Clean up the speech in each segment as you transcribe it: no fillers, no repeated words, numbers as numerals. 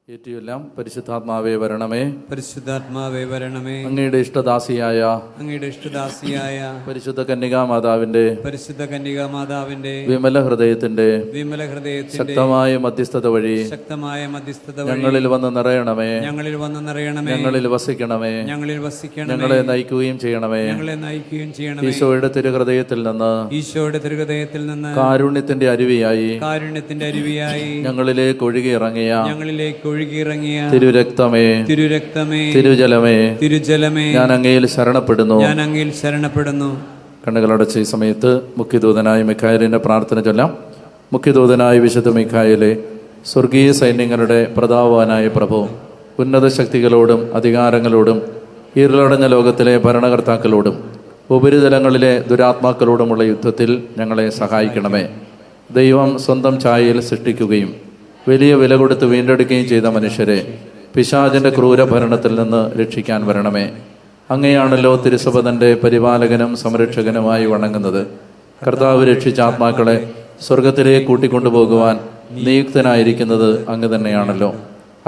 ഏറ്റിയെല്ലാം പരിശുദ്ധാത്മാവേ വരണമേ, പരിശുദ്ധാത്മാവേ വരണമേ. അങ്ങയുടെ ഇഷ്ടദാസിയായ പരിശുദ്ധ കന്യകാമാതാവിന്റെ വിമല ഹൃദയത്തിന്റെ ശക്തമായ മധ്യസ്ഥത വഴി ഞങ്ങളിൽ വന്ന് നിറയണമേ, ഞങ്ങളിൽ വസിക്കണമേ, ഞങ്ങളെ നയിക്കുകയും ചെയ്യണമേ. ഈശോയുടെ തിരുഹൃദയത്തിൽ നിന്ന് കാരുണ്യത്തിന്റെ അരുവിയായി ഞങ്ങളിലേക്ക് ഒഴുകിയിറങ്ങിയ തിരുരക്തമേ, തിരുജലമേ, ഞാൻ അങ്ങയിൽ ശരണപ്പെടുന്നു. കണ്ണുകളടച്ച ഈ സമയത്ത് മുഖ്യദൂതനായ മിഖായേലിന്റെ പ്രാർത്ഥന ചൊല്ലാം. മുഖ്യദൂതനായ വിശുദ്ധ മിഖായേലേ, സ്വർഗീയ സൈന്യങ്ങളുടെ പ്രതാപവാനായ പ്രഭു, ഉന്നത ശക്തികളോടും അധികാരങ്ങളോടും ഇരുളടഞ്ഞ ലോകത്തിലെ ഭരണകർത്താക്കളോടും ഉപരിതലങ്ങളിലെ ദുരാത്മാക്കളോടുമുള്ള യുദ്ധത്തിൽ ഞങ്ങളെ സഹായിക്കണമേ. ദൈവം സ്വന്തം ഛായയിൽ സൃഷ്ടിക്കുകയും വലിയ വില കൊടുത്ത് വീണ്ടെടുക്കുകയും ചെയ്ത മനുഷ്യരെ പിശാചിന്റെ ക്രൂരഭരണത്തിൽ നിന്ന് രക്ഷിക്കാൻ വരണമേ. അങ്ങയാണല്ലോ തിരുസഭ തന്റെ പരിപാലകനും സംരക്ഷകനുമായി വണങ്ങുന്നത്. കർത്താവ് രക്ഷിച്ച ആത്മാക്കളെ സ്വർഗത്തിലേക്ക് കൂട്ടിക്കൊണ്ടുപോകുവാൻ നിയുക്തനായിരിക്കുന്നത് അങ്ങ് തന്നെയാണല്ലോ.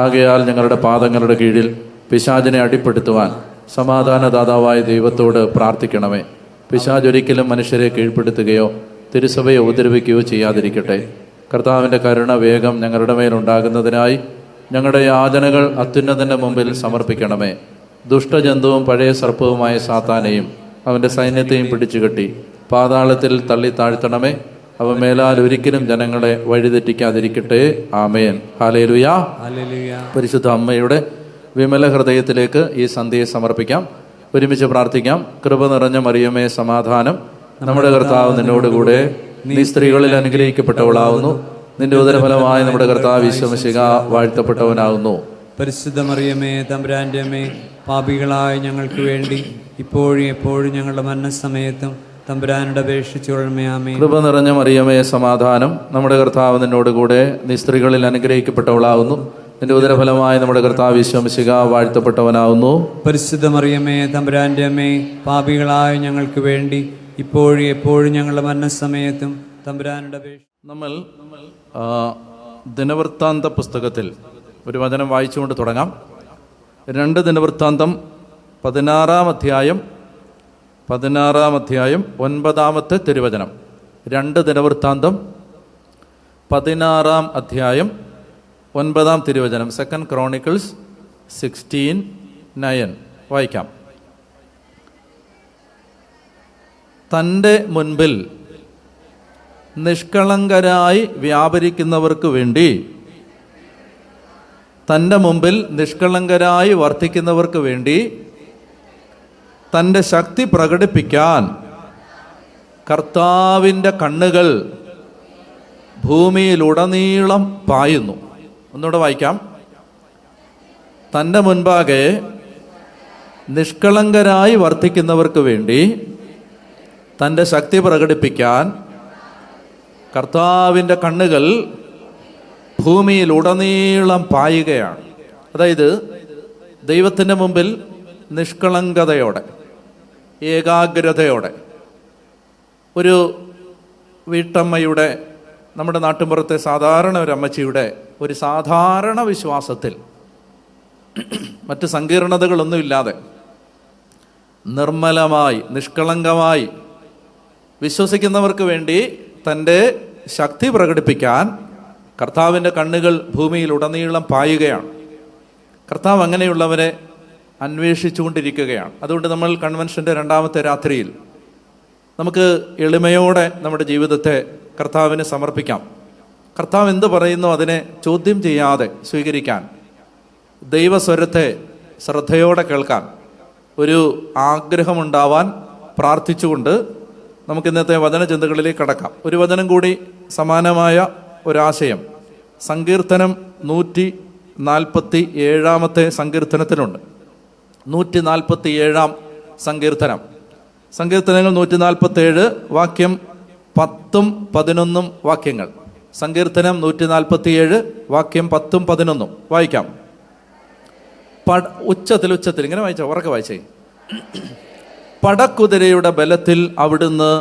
ആകയാൽ ഞങ്ങളുടെ പാദങ്ങളുടെ കീഴിൽ പിശാചിനെ അടിപ്പെടുത്തുവാൻ സമാധാനദാതാവായ ദൈവത്തോട് പ്രാർത്ഥിക്കണമേ. പിശാച് ഒരിക്കലും മനുഷ്യരെ കീഴ്പ്പെടുത്തുകയോ തിരുസഭയെ ഉപദ്രവിക്കുകയോ ചെയ്യാതിരിക്കട്ടെ. കർത്താവിൻ്റെ കരുണ വേഗം ഞങ്ങളുടെ മേലുണ്ടാകുന്നതിനായി ഞങ്ങളുടെ യാചനകൾ അത്യുന്നതൻ്റെ മുമ്പിൽ സമർപ്പിക്കണമേ. ദുഷ്ടജന്തുവും പഴയ സർപ്പവുമായ സാത്താനെയും അവൻ്റെ സൈന്യത്തെയും പിടിച്ചുകെട്ടി പാതാളത്തിൽ തള്ളി താഴ്ത്തണമേ. അവ മേലാൽ ഒരിക്കലും ജനങ്ങളെ വഴിതെറ്റിക്കാതിരിക്കട്ടെ. ആമേൻ. ഹല്ലേലൂയ. പരിശുദ്ധ അമ്മയുടെ വിമല ഹൃദയത്തിലേക്ക് ഈ സന്ധ്യയെ സമർപ്പിക്കാം. ഒരുമിച്ച് പ്രാർത്ഥിക്കാം. കൃപ നിറഞ്ഞ മറിയമേ, സമാധാനം. നമ്മുടെ കർത്താവ് നിന്നോടുകൂടെ, നീ സ്ത്രീകളിൽ അനുഗ്രഹിക്കപ്പെട്ടവളാവുന്നു. നിന്റെ ഉദരഫലമായ നമ്മുടെ കർത്താവ് ഈശോ മിശിഹാ വാഴ്ത്തപ്പെട്ടവനാകുന്നു. പരിശുദ്ധ മറിയമേ, തമ്പുരാന്റെ അമ്മേ, പാപികളായ ഞങ്ങൾക്ക് വേണ്ടി ഇപ്പോഴും എപ്പോഴും ഞങ്ങളുടെ മരണസമയത്തും തമ്പുരാനോട് അപേക്ഷിച്ചുകൊള്ളണമേ. ആമേൻ. കൃപ നിറഞ്ഞ മറിയമേ, സമാധാനം. നമ്മുടെ കർത്താവ് നിന്നോടുകൂടെ, നീ സ്ത്രീകളിൽ അനുഗ്രഹിക്കപ്പെട്ടവളാവുന്നു. നിന്റെ ഉദരഫലമായ നമ്മുടെ കർത്താവ് ഈശോ മിശിഹാ വാഴ്ത്തപ്പെട്ടവനാകുന്നു. പരിശുദ്ധ മറിയമേ, തമ്പുരാന്റെ അമ്മേ, പാപികളായ ഞങ്ങൾക്ക് വേണ്ടി ഇപ്പോഴും എപ്പോഴും ഞങ്ങളുടെ മരണസമയത്തും തമ്പുരാനോട് അപേക്ഷിച്ചു. നമ്മൾ ദിനവൃത്താന്ത പുസ്തകത്തിൽ ഒരു വചനം വായിച്ചുകൊണ്ട് തുടങ്ങാം. 2 ദിനവൃത്താന്തം 16-ാം അധ്യായം 9-ാമത്തെ തിരുവചനം. 2 ദിനവൃത്താന്തം 16-ാം അധ്യായം 9-ാം തിരുവചനം. 2 ക്രോണിക്കിൾസ് 16:9 വായിക്കാം. തൻ്റെ മുൻപിൽ നിഷ്കളങ്കരായി വ്യാപരിക്കുന്നവർക്ക് വേണ്ടി, തൻ്റെ മുമ്പിൽ നിഷ്കളങ്കരായി വർത്തിക്കുന്നവർക്ക് വേണ്ടി തൻ്റെ ശക്തി പ്രകടിപ്പിക്കാൻ കർത്താവിൻ്റെ കണ്ണുകൾ ഭൂമിയിലുടനീളം പായുന്നു. ഒന്നുകൂടെ വായിക്കാം. തൻ്റെ മുൻപാകെ നിഷ്കളങ്കരായി വർത്തിക്കുന്നവർക്ക് വേണ്ടി തൻ്റെ ശക്തി പ്രകടിപ്പിക്കാൻ കർത്താവിൻ്റെ കണ്ണുകൾ ഭൂമിയിലുടനീളം പായുകയാണ്. അതായത് ദൈവത്തിൻ്റെ മുമ്പിൽ നിഷ്കളങ്കതയോടെ, ഏകാഗ്രതയോടെ, ഒരു വീട്ടമ്മയുടെ, നമ്മുടെ നാട്ടുമ്പുറത്തെ സാധാരണ ഒരു അമ്മച്ചിയുടെ ഒരു സാധാരണ വിശ്വാസത്തിൽ, മറ്റ് സങ്കീർണതകളൊന്നുമില്ലാതെ നിർമ്മലമായി നിഷ്കളങ്കമായി വിശ്വസിക്കുന്നവർക്ക് വേണ്ടി തൻ്റെ ശക്തി പ്രകടിപ്പിക്കാൻ കർത്താവിൻ്റെ കണ്ണുകൾ ഭൂമിയിലുടനീളം പായുകയാണ്. കർത്താവ് അങ്ങനെയുള്ളവരെ അന്വേഷിച്ചുകൊണ്ടിരിക്കുകയാണ്. അതുകൊണ്ട് നമ്മൾ കൺവെൻഷൻ്റെ 2-ാമത്തെ രാത്രിയിൽ നമുക്ക് എളിമയോടെ നമ്മുടെ ജീവിതത്തെ കർത്താവിന് സമർപ്പിക്കാം. കർത്താവ് എന്ത് പറയുന്നു അതിനെ ചോദ്യം ചെയ്യാതെ സ്വീകരിക്കാൻ, ദൈവസ്വരത്തെ ശ്രദ്ധയോടെ കേൾക്കാൻ ഒരു ആഗ്രഹമുണ്ടാവാൻ പ്രാർത്ഥിച്ചുകൊണ്ട് നമുക്ക് ഇന്നത്തെ വചനചിന്തകളിലേക്ക് കടക്കാം. ഒരു വചനം കൂടി സമാനമായ ഒരാശയം സങ്കീർത്തനം 147-ാമത്തെ സങ്കീർത്തനത്തിലുണ്ട്. 147-ാം സങ്കീർത്തനം. സങ്കീർത്തനങ്ങൾ 147 വാക്യം 10-11 വാക്യങ്ങൾ. സങ്കീർത്തനം 147 വാക്യം 10-11 വായിക്കാം. ഉച്ചത്തിൽ ഇങ്ങനെ വായിച്ചോ, ഉറക്കെ വായിച്ചേ. പടക്കുതിരയുടെ ബലത്തിൽ അവിടുന്ന്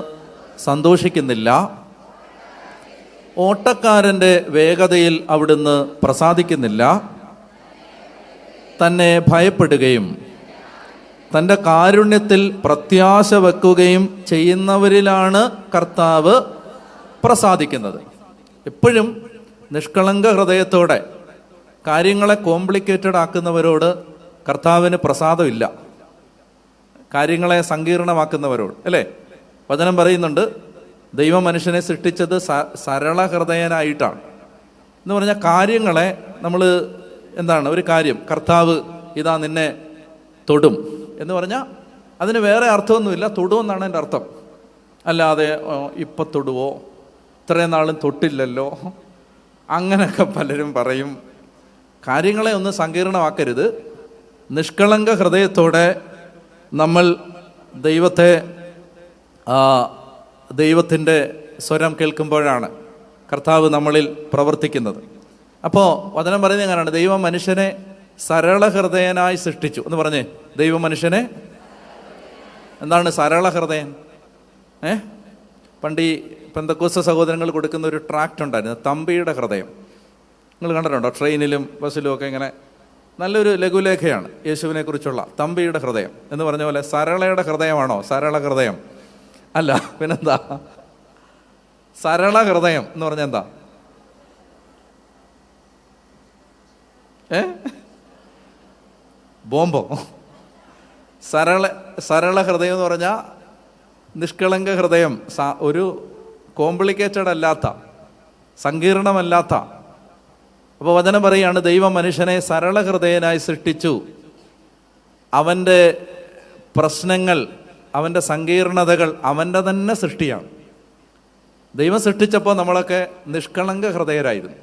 സന്തോഷിക്കുന്നില്ല. ഓട്ടക്കാരൻ്റെ വേഗതയിൽ അവിടുന്ന് പ്രസാദിക്കുന്നില്ല. തന്നെ ഭയപ്പെടുകയും തൻ്റെ കാരുണ്യത്തിൽ പ്രത്യാശ വെക്കുകയും ചെയ്യുന്നവരിലാണ് കർത്താവ് പ്രസാദിക്കുന്നത്. എപ്പോഴും നിഷ്കളങ്ക ഹൃദയത്തോടെ കാര്യങ്ങളെ കോംപ്ലിക്കേറ്റഡ് ആക്കുന്നവരോട് കർത്താവിന് പ്രസാദമില്ല. കാര്യങ്ങളെ സങ്കീർണമാക്കുന്നവരോട്, അല്ലേ? വചനം പറയുന്നുണ്ട്, ദൈവം മനുഷ്യനെ സൃഷ്ടിച്ചത് സരള ഹൃദയനായിട്ടാണ് എന്ന് പറഞ്ഞാൽ കാര്യങ്ങളെ നമ്മൾ എന്താണ്, ഒരു കാര്യം കർത്താവ് ഇതാ നിന്നെ തൊടും എന്ന് പറഞ്ഞാൽ അതിന് വേറെ അർത്ഥമൊന്നുമില്ല, തൊടുമെന്നാണ് എൻ്റെ അർത്ഥം. അല്ലാതെ ഇപ്പം തൊടുവോ, ഇത്രയും നാളും തൊട്ടില്ലല്ലോ, അങ്ങനെയൊക്കെ പലരും പറയും. കാര്യങ്ങളെ ഒന്ന് സങ്കീർണമാക്കരുത്. നിഷ്കളങ്ക ഹൃദയത്തോടെ നമ്മൾ ദൈവത്തിൻ്റെ സ്വരം കേൾക്കുമ്പോഴാണ് കർത്താവ് നമ്മളിൽ പ്രവർത്തിക്കുന്നത്. അപ്പോൾ വചനം പറയുന്നത് എങ്ങനെയാണ്? ദൈവം മനുഷ്യനെ സരള ഹൃദയനായി സൃഷ്ടിച്ചു എന്ന് പറഞ്ഞേ. ദൈവം മനുഷ്യനെ എന്താണ് സരള ഹൃദയൻ? പണ്ട് ഈ പെന്തക്കോസ്ത സഹോദരങ്ങൾ കൊടുക്കുന്ന ഒരു ട്രാക്റ്റ് ഉണ്ടായിരുന്നു, തമ്പിയുടെ ഹൃദയം. നിങ്ങൾ കണ്ടിട്ടുണ്ടോ? ട്രെയിനിലും ബസ്സിലും ഒക്കെ ഇങ്ങനെ നല്ലൊരു ലഘുലേഖയാണ് യേശുവിനെ കുറിച്ചുള്ള. തമ്പിയുടെ ഹൃദയം എന്ന് പറഞ്ഞ പോലെ സരളയുടെ ഹൃദയമാണോ സരള ഹൃദയം? അല്ല, പിന്നെന്താ? സരള ഹൃദയം എന്ന് പറഞ്ഞാൽ എന്താ? ബോംബോ? സരള ഹൃദയം എന്ന് പറഞ്ഞാൽ നിഷ്കളങ്ക ഹൃദയം, ഒരു കോംപ്ലിക്കേറ്റഡ് അല്ലാത്ത, സങ്കീർണമല്ലാത്ത. അപ്പോൾ വചനം പറയുകയാണ്, ദൈവം മനുഷ്യനെ സരള ഹൃദയനായി സൃഷ്ടിച്ചു. അവൻ്റെ പ്രശ്നങ്ങൾ, അവൻ്റെ സങ്കീർണതകൾ അവൻ്റെ തന്നെ സൃഷ്ടിയാണ്. ദൈവം സൃഷ്ടിച്ചപ്പോൾ നമ്മളൊക്കെ നിഷ്കളങ്ക ഹൃദയരായിരുന്നു.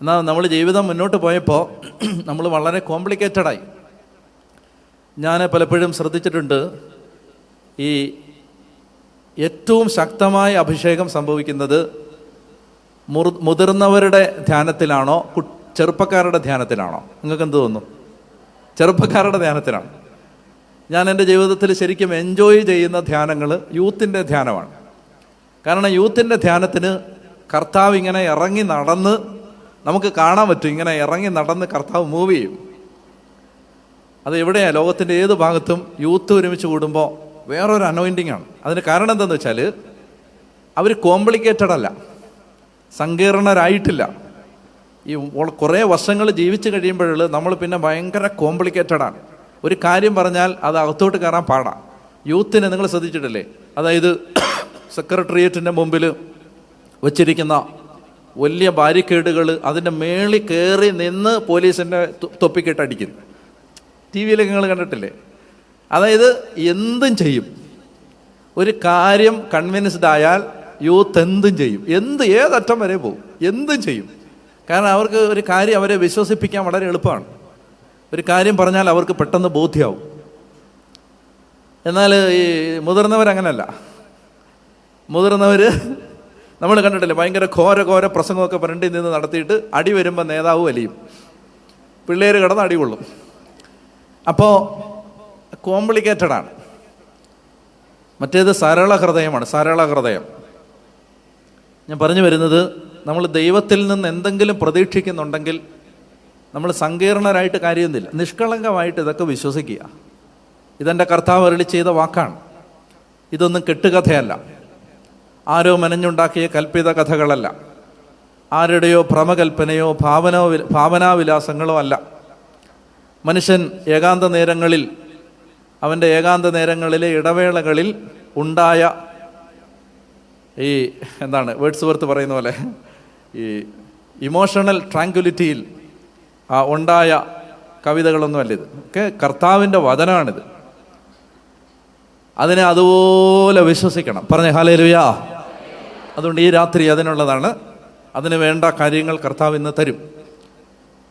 എന്നാൽ നമ്മൾ ജീവിതം മുന്നോട്ട് പോയപ്പോൾ നമ്മൾ വളരെ കോംപ്ലിക്കേറ്റഡായി. ഞാൻ പലപ്പോഴും ശ്രദ്ധിച്ചിട്ടുണ്ട്, ഈ ഏറ്റവും ശക്തമായ അഭിഷേകം സംഭവിക്കുന്നത് മുതിർന്നവരുടെ ധ്യാനത്തിലാണോ ചെറുപ്പക്കാരുടെ ധ്യാനത്തിലാണോ? നിങ്ങൾക്ക് എന്ത് തോന്നുന്നു? ചെറുപ്പക്കാരുടെ ധ്യാനത്തിലാണ്. ഞാൻ എൻ്റെ ജീവിതത്തിൽ ശരിക്കും എൻജോയ് ചെയ്യുന്ന ധ്യാനങ്ങൾ യൂത്തിൻ്റെ ധ്യാനമാണ്. കാരണം യൂത്തിൻ്റെ ധ്യാനത്തിന് കർത്താവ് ഇങ്ങനെ ഇറങ്ങി നടന്ന് നമുക്ക് കാണാൻ പറ്റും. ഇങ്ങനെ ഇറങ്ങി നടന്ന് കർത്താവ് മൂവ് ചെയ്യും. അത് എവിടെയാണ്? ലോകത്തിൻ്റെ ഏത് ഭാഗത്തും യൂത്ത് ഒരുമിച്ച് കൂടുമ്പോൾ വേറൊരു അനോയിൻറ്റിങ് ആണ്. അതിന് കാരണം എന്താണെന്ന് വെച്ചാൽ അവർ കോംപ്ലിക്കേറ്റഡ് അല്ല, സങ്കീർണരായിട്ടില്ല. ഈ കുറേ വർഷങ്ങൾ ജീവിച്ച് കഴിയുമ്പോഴുള്ള നമ്മൾ പിന്നെ ഭയങ്കര കോംപ്ലിക്കേറ്റഡാണ്. ഒരു കാര്യം പറഞ്ഞാൽ അത് അകത്തോട്ട് കയറാൻ പാടാണ്. യൂത്തിനെ നിങ്ങൾ ശ്രദ്ധിച്ചിട്ടില്ലേ? അതായത് സെക്രട്ടേറിയറ്റിൻ്റെ മുമ്പിൽ വച്ചിരിക്കുന്ന വലിയ ബാരിക്കേഡുകൾ, അതിൻ്റെ മേളിൽ കയറി നിന്ന് പോലീസിൻ്റെ തൊപ്പിക്കിട്ടടിക്കുന്നു. ടി വിയിലൊക്കെ നിങ്ങൾ കണ്ടിട്ടില്ലേ? അതായത് എന്തും ചെയ്യും. ഒരു കാര്യം കൺവിൻസ്ഡ് ആയാൽ യൂത്ത് എന്തും ചെയ്യും, ഏതറ്റം വരെ പോകും, എന്തും ചെയ്യും. കാരണം അവർക്ക് ഒരു കാര്യം അവരെ വിശ്വസിപ്പിക്കാൻ വളരെ എളുപ്പമാണ്. ഒരു കാര്യം പറഞ്ഞാൽ അവർക്ക് പെട്ടെന്ന് ബോധ്യമാവും. എന്നാൽ ഈ മുതിർന്നവരങ്ങനല്ല. മുതിർന്നവർ നമ്മൾ കണ്ടിട്ടില്ലേ, ഭയങ്കര ഘോര പ്രസംഗമൊക്കെ ഫ്രണ്ടിൽ നിന്ന് നടത്തിയിട്ട് അടി വരുമ്പോൾ നേതാവ് വലിയും, പിള്ളേർ കിടന്ന് അടി കൊള്ളും. അപ്പോൾ കോംപ്ലിക്കേറ്റഡാണ്. മറ്റേത് സരള ഹൃദയമാണ്, സരള ഹൃദയം. ഞാൻ പറഞ്ഞു വരുന്നത്, നമ്മൾ ദൈവത്തിൽ നിന്ന് എന്തെങ്കിലും പ്രതീക്ഷിക്കുന്നുണ്ടെങ്കിൽ നമ്മൾ സങ്കീർണരായിട്ട് കാര്യമൊന്നുമില്ല, നിഷ്കളങ്കമായിട്ട് ഇതൊക്കെ വിശ്വസിക്കുക. ഇതെൻ്റെ കർത്താവ് അരുളി ചെയ്ത വാക്കാണ്. ഇതൊന്നും കെട്ടുകഥയല്ല, ആരോ മെനഞ്ഞുണ്ടാക്കിയ കൽപ്പിത കഥകളല്ല, ആരുടെയോ ഭ്രമകൽപ്പനയോ ഭാവനാവിലാസങ്ങളോ അല്ല. മനുഷ്യൻ ഏകാന്ത നേരങ്ങളിൽ, അവൻ്റെ ഏകാന്ത നേരങ്ങളിലെ ഇടവേളകളിൽ ഉണ്ടായ ഈ വേർഡ്സ്വർത്ത് പറയുന്ന പോലെ ഈ ഇമോഷണൽ ട്രാങ്ക്വിലിറ്റിയിൽ ഉണ്ടായ കവിതകളൊന്നുമല്ല ഇത്. ഒക്കെ കർത്താവിൻ്റെ വചനമാണിത്. അതിനെ അതുപോലെ വിശ്വസിക്കണം. പറഞ്ഞേ ഹല്ലേലൂയാ. അതുകൊണ്ട് ഈ രാത്രി അതിനുള്ളതാണ്. അതിന് വേണ്ട കാര്യങ്ങൾ കർത്താവ് ഇന്ന് തരും.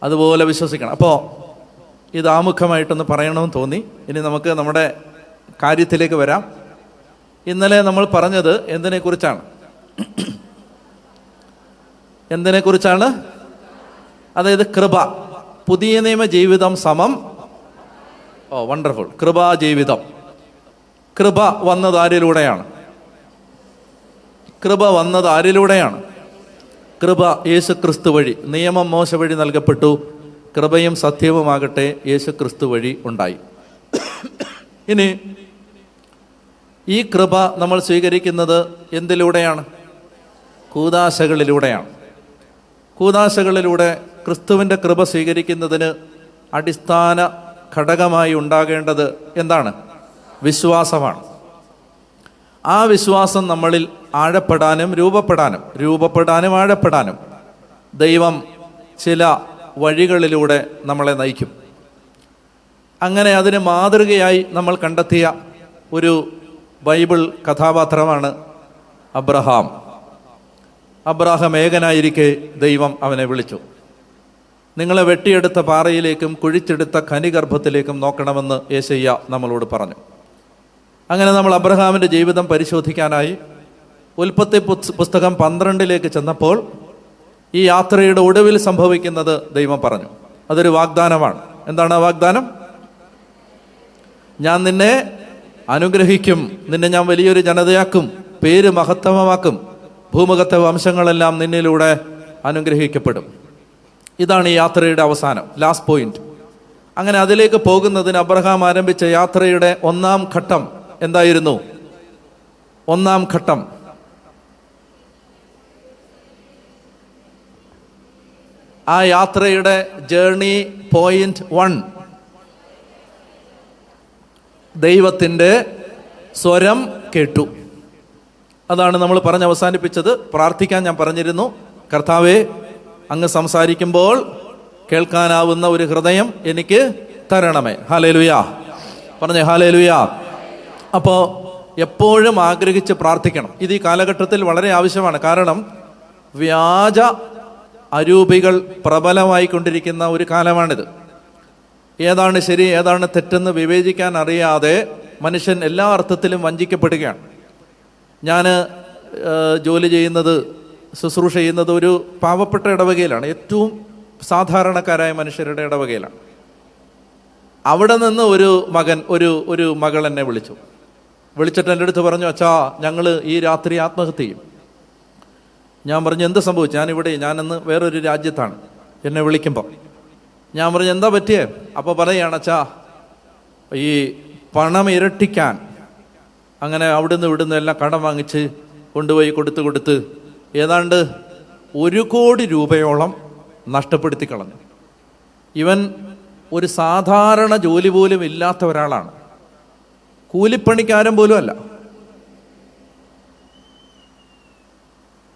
അതുപോലെ വിശ്വസിക്കണം. അപ്പോൾ ഇത് ആമുഖമായിട്ടൊന്ന് പറയണമെന്ന് തോന്നി. ഇനി നമുക്ക് നമ്മുടെ കാര്യത്തിലേക്ക് വരാം. ഇന്നലെ നമ്മൾ പറഞ്ഞത് എന്തിനെക്കുറിച്ചാണ്? അതായത് കൃപ. പുതിയ നിയമ ജീവിതം സമം വണ്ടർഫുൾ കൃപാ ജീവിതം. കൃപ വന്നത് ആരിലൂടെയാണ്? കൃപ വന്നത് ആരിലൂടെയാണ്? കൃപ യേശു ക്രിസ്തു വഴി. നിയമം മോശ വഴി നൽകപ്പെട്ടു, കൃപയും സത്യവുമാകട്ടെ യേശു ക്രിസ്തു വഴി ഉണ്ടായി. ഇനി ഈ കൃപ നമ്മൾ സ്വീകരിക്കുന്നത് എന്തിലൂടെയാണ്? കൂദാശകളിലൂടെയാണ്. കൂദാശകളിലൂടെ ക്രിസ്തുവിൻ്റെ കൃപ സ്വീകരിക്കുന്നതിന് അടിസ്ഥാന ഘടകമായി ഉണ്ടാകേണ്ടത് എന്താണ്? വിശ്വാസമാണ്. ആ വിശ്വാസം നമ്മളിൽ ആഴപ്പെടാനും രൂപപ്പെടാനും ആഴപ്പെടാനും ദൈവം ചില വഴികളിലൂടെ നമ്മളെ നയിക്കും. അങ്ങനെ അതിന് മാതൃകയായി നമ്മൾ കണ്ടെത്തിയ ഒരു ബൈബിൾ കഥാപാത്രമാണ് അബ്രഹാം. അബ്രഹാം ഏകനായിരിക്കെ ദൈവം അവനെ വിളിച്ചു. നിങ്ങളെ വെട്ടിയെടുത്ത പാറയിലേക്കും കുഴിച്ചെടുത്ത ഖനിഗർഭത്തിലേക്കും നോക്കണമെന്ന് യേശയ്യ നമ്മളോട് പറഞ്ഞു. അങ്ങനെ നമ്മൾ അബ്രഹാമിൻ്റെ ജീവിതം പരിശോധിക്കാനായി ഉൽപ്പത്തി പുസ്തകം 12 ചെന്നപ്പോൾ ഈ യാത്രയുടെ ഒടുവിൽ സംഭവിക്കുന്നത് ദൈവം പറഞ്ഞു. അതൊരു വാഗ്ദാനമാണ്. എന്താണ് ആ വാഗ്ദാനം? ഞാൻ നിന്നെ അനുഗ്രഹിക്കും, നിന്നെ ഞാൻ വലിയൊരു ജനതയാക്കും, പേര് മഹത്തമമാക്കും, ഭൂമുഖത്തെ വംശങ്ങളെല്ലാം നിന്നിലൂടെ അനുഗ്രഹിക്കപ്പെടും. ഇതാണ് ഈ യാത്രയുടെ അവസാനം, ലാസ്റ്റ് പോയിന്റ്. അങ്ങനെ അതിലേക്ക് പോകുന്നതിന് അബ്രഹാം ആരംഭിച്ച യാത്രയുടെ ഒന്നാം ഘട്ടം എന്തായിരുന്നു? ഒന്നാം ഘട്ടം ആ യാത്രയുടെ ജേർണി പോയിന്റ് 1 ദൈവത്തിൻ്റെ സ്വരം കേട്ടു. അതാണ് നമ്മൾ പറഞ്ഞ് അവസാനിപ്പിച്ചത്. പ്രാർത്ഥിക്കാൻ ഞാൻ പറഞ്ഞിരുന്നു, കർത്താവേ, അങ്ങ് സംസാരിക്കുമ്പോൾ കേൾക്കാനാവുന്ന ഒരു ഹൃദയം എനിക്ക് തരണമേ. ഹല്ലേലൂയ പറഞ്ഞേ, ഹല്ലേലൂയ. അപ്പോൾ എപ്പോഴും ആഗ്രഹിച്ച് പ്രാർത്ഥിക്കണം. ഇത് ഈ കാലഘട്ടത്തിൽ വളരെ ആവശ്യമാണ്. കാരണം വ്യാജ അരൂപികൾ പ്രബലമായിക്കൊണ്ടിരിക്കുന്ന ഒരു കാലമാണിത്. ഏതാണ് ശരി ഏതാണ് തെറ്റെന്ന് വിവേചിക്കാൻ അറിയാതെ മനുഷ്യൻ എല്ലാ അർത്ഥത്തിലും വഞ്ചിക്കപ്പെടുകയാണ്. ഞാൻ ജോലി ചെയ്യുന്നത്, ശുശ്രൂഷ ചെയ്യുന്നത് ഒരു പാവപ്പെട്ട ഇടവകയിലാണ്. ഏറ്റവും സാധാരണക്കാരായ മനുഷ്യരുടെ ഇടവകയിലാണ്. അവിടെ നിന്ന് ഒരു മകൾ എന്നെ വിളിച്ചിട്ട് എൻ്റെ അടുത്ത് പറഞ്ഞു, അച്ഛാ, ഞങ്ങൾ ഈ രാത്രി ആത്മഹത്യ ചെയ്യും. ഞാൻ പറഞ്ഞു, എന്ത് സംഭവിച്ചു? ഞാനിന്ന് വേറൊരു രാജ്യത്താണ്. എന്നെ വിളിക്കുമ്പോൾ ഞാൻ പറഞ്ഞു, എന്താ പറ്റിയേ? അപ്പോൾ പറയുകയാണ്, അച്ഛാ, ഈ പണം ഇരട്ടിക്കാൻ അങ്ങനെ അവിടുന്ന് ഇവിടുന്ന് എല്ലാം കടം വാങ്ങിച്ച് കൊണ്ടുപോയി കൊടുത്ത് ഏതാണ്ട് 1 കോടി രൂപയോളം നഷ്ടപ്പെടുത്തി കളഞ്ഞു. ഇവൻ ഒരു സാധാരണ ജോലി പോലും ഇല്ലാത്ത ഒരാളാണ്, കൂലിപ്പണിക്കാരൻ പോലും അല്ല.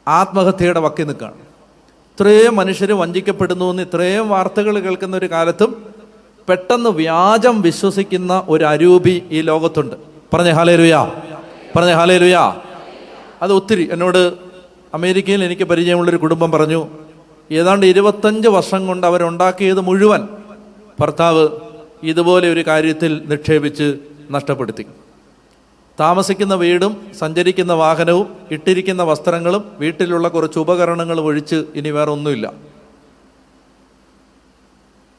ആത്മഹത്യയുടെ വക്കിൽ നിൽക്കുകയാണ്. ഇത്രയും മനുഷ്യർ വഞ്ചിക്കപ്പെടുന്നു എന്ന് ഇത്രയും വാർത്തകൾ കേൾക്കുന്ന ഒരു കാലത്തും പെട്ടെന്ന് വ്യാജം വിശ്വസിക്കുന്ന ഒരു അരൂപി ഈ ലോകത്തുണ്ട്. പറഞ്ഞേ ഹല്ലേലൂയ, പറഞ്ഞേ ഹല്ലേലൂയ. അത് ഒത്തിരി. എന്നോട് അമേരിക്കയിൽ എനിക്ക് പരിചയമുള്ളൊരു കുടുംബം പറഞ്ഞു, ഏതാണ്ട് 25 വർഷം കൊണ്ട് അവരുണ്ടാക്കിയത് മുഴുവൻ ഭർത്താവ് ഇതുപോലെ ഒരു കാര്യത്തിൽ നിക്ഷേപിച്ച് നഷ്ടപ്പെടുത്തി. താമസിക്കുന്ന വീടും സഞ്ചരിക്കുന്ന വാഹനവും ഇട്ടിരിക്കുന്ന വസ്ത്രങ്ങളും വീട്ടിലുള്ള കുറച്ച് ഉപകരണങ്ങളും ഒഴിച്ച് ഇനി വേറെ ഒന്നുമില്ല.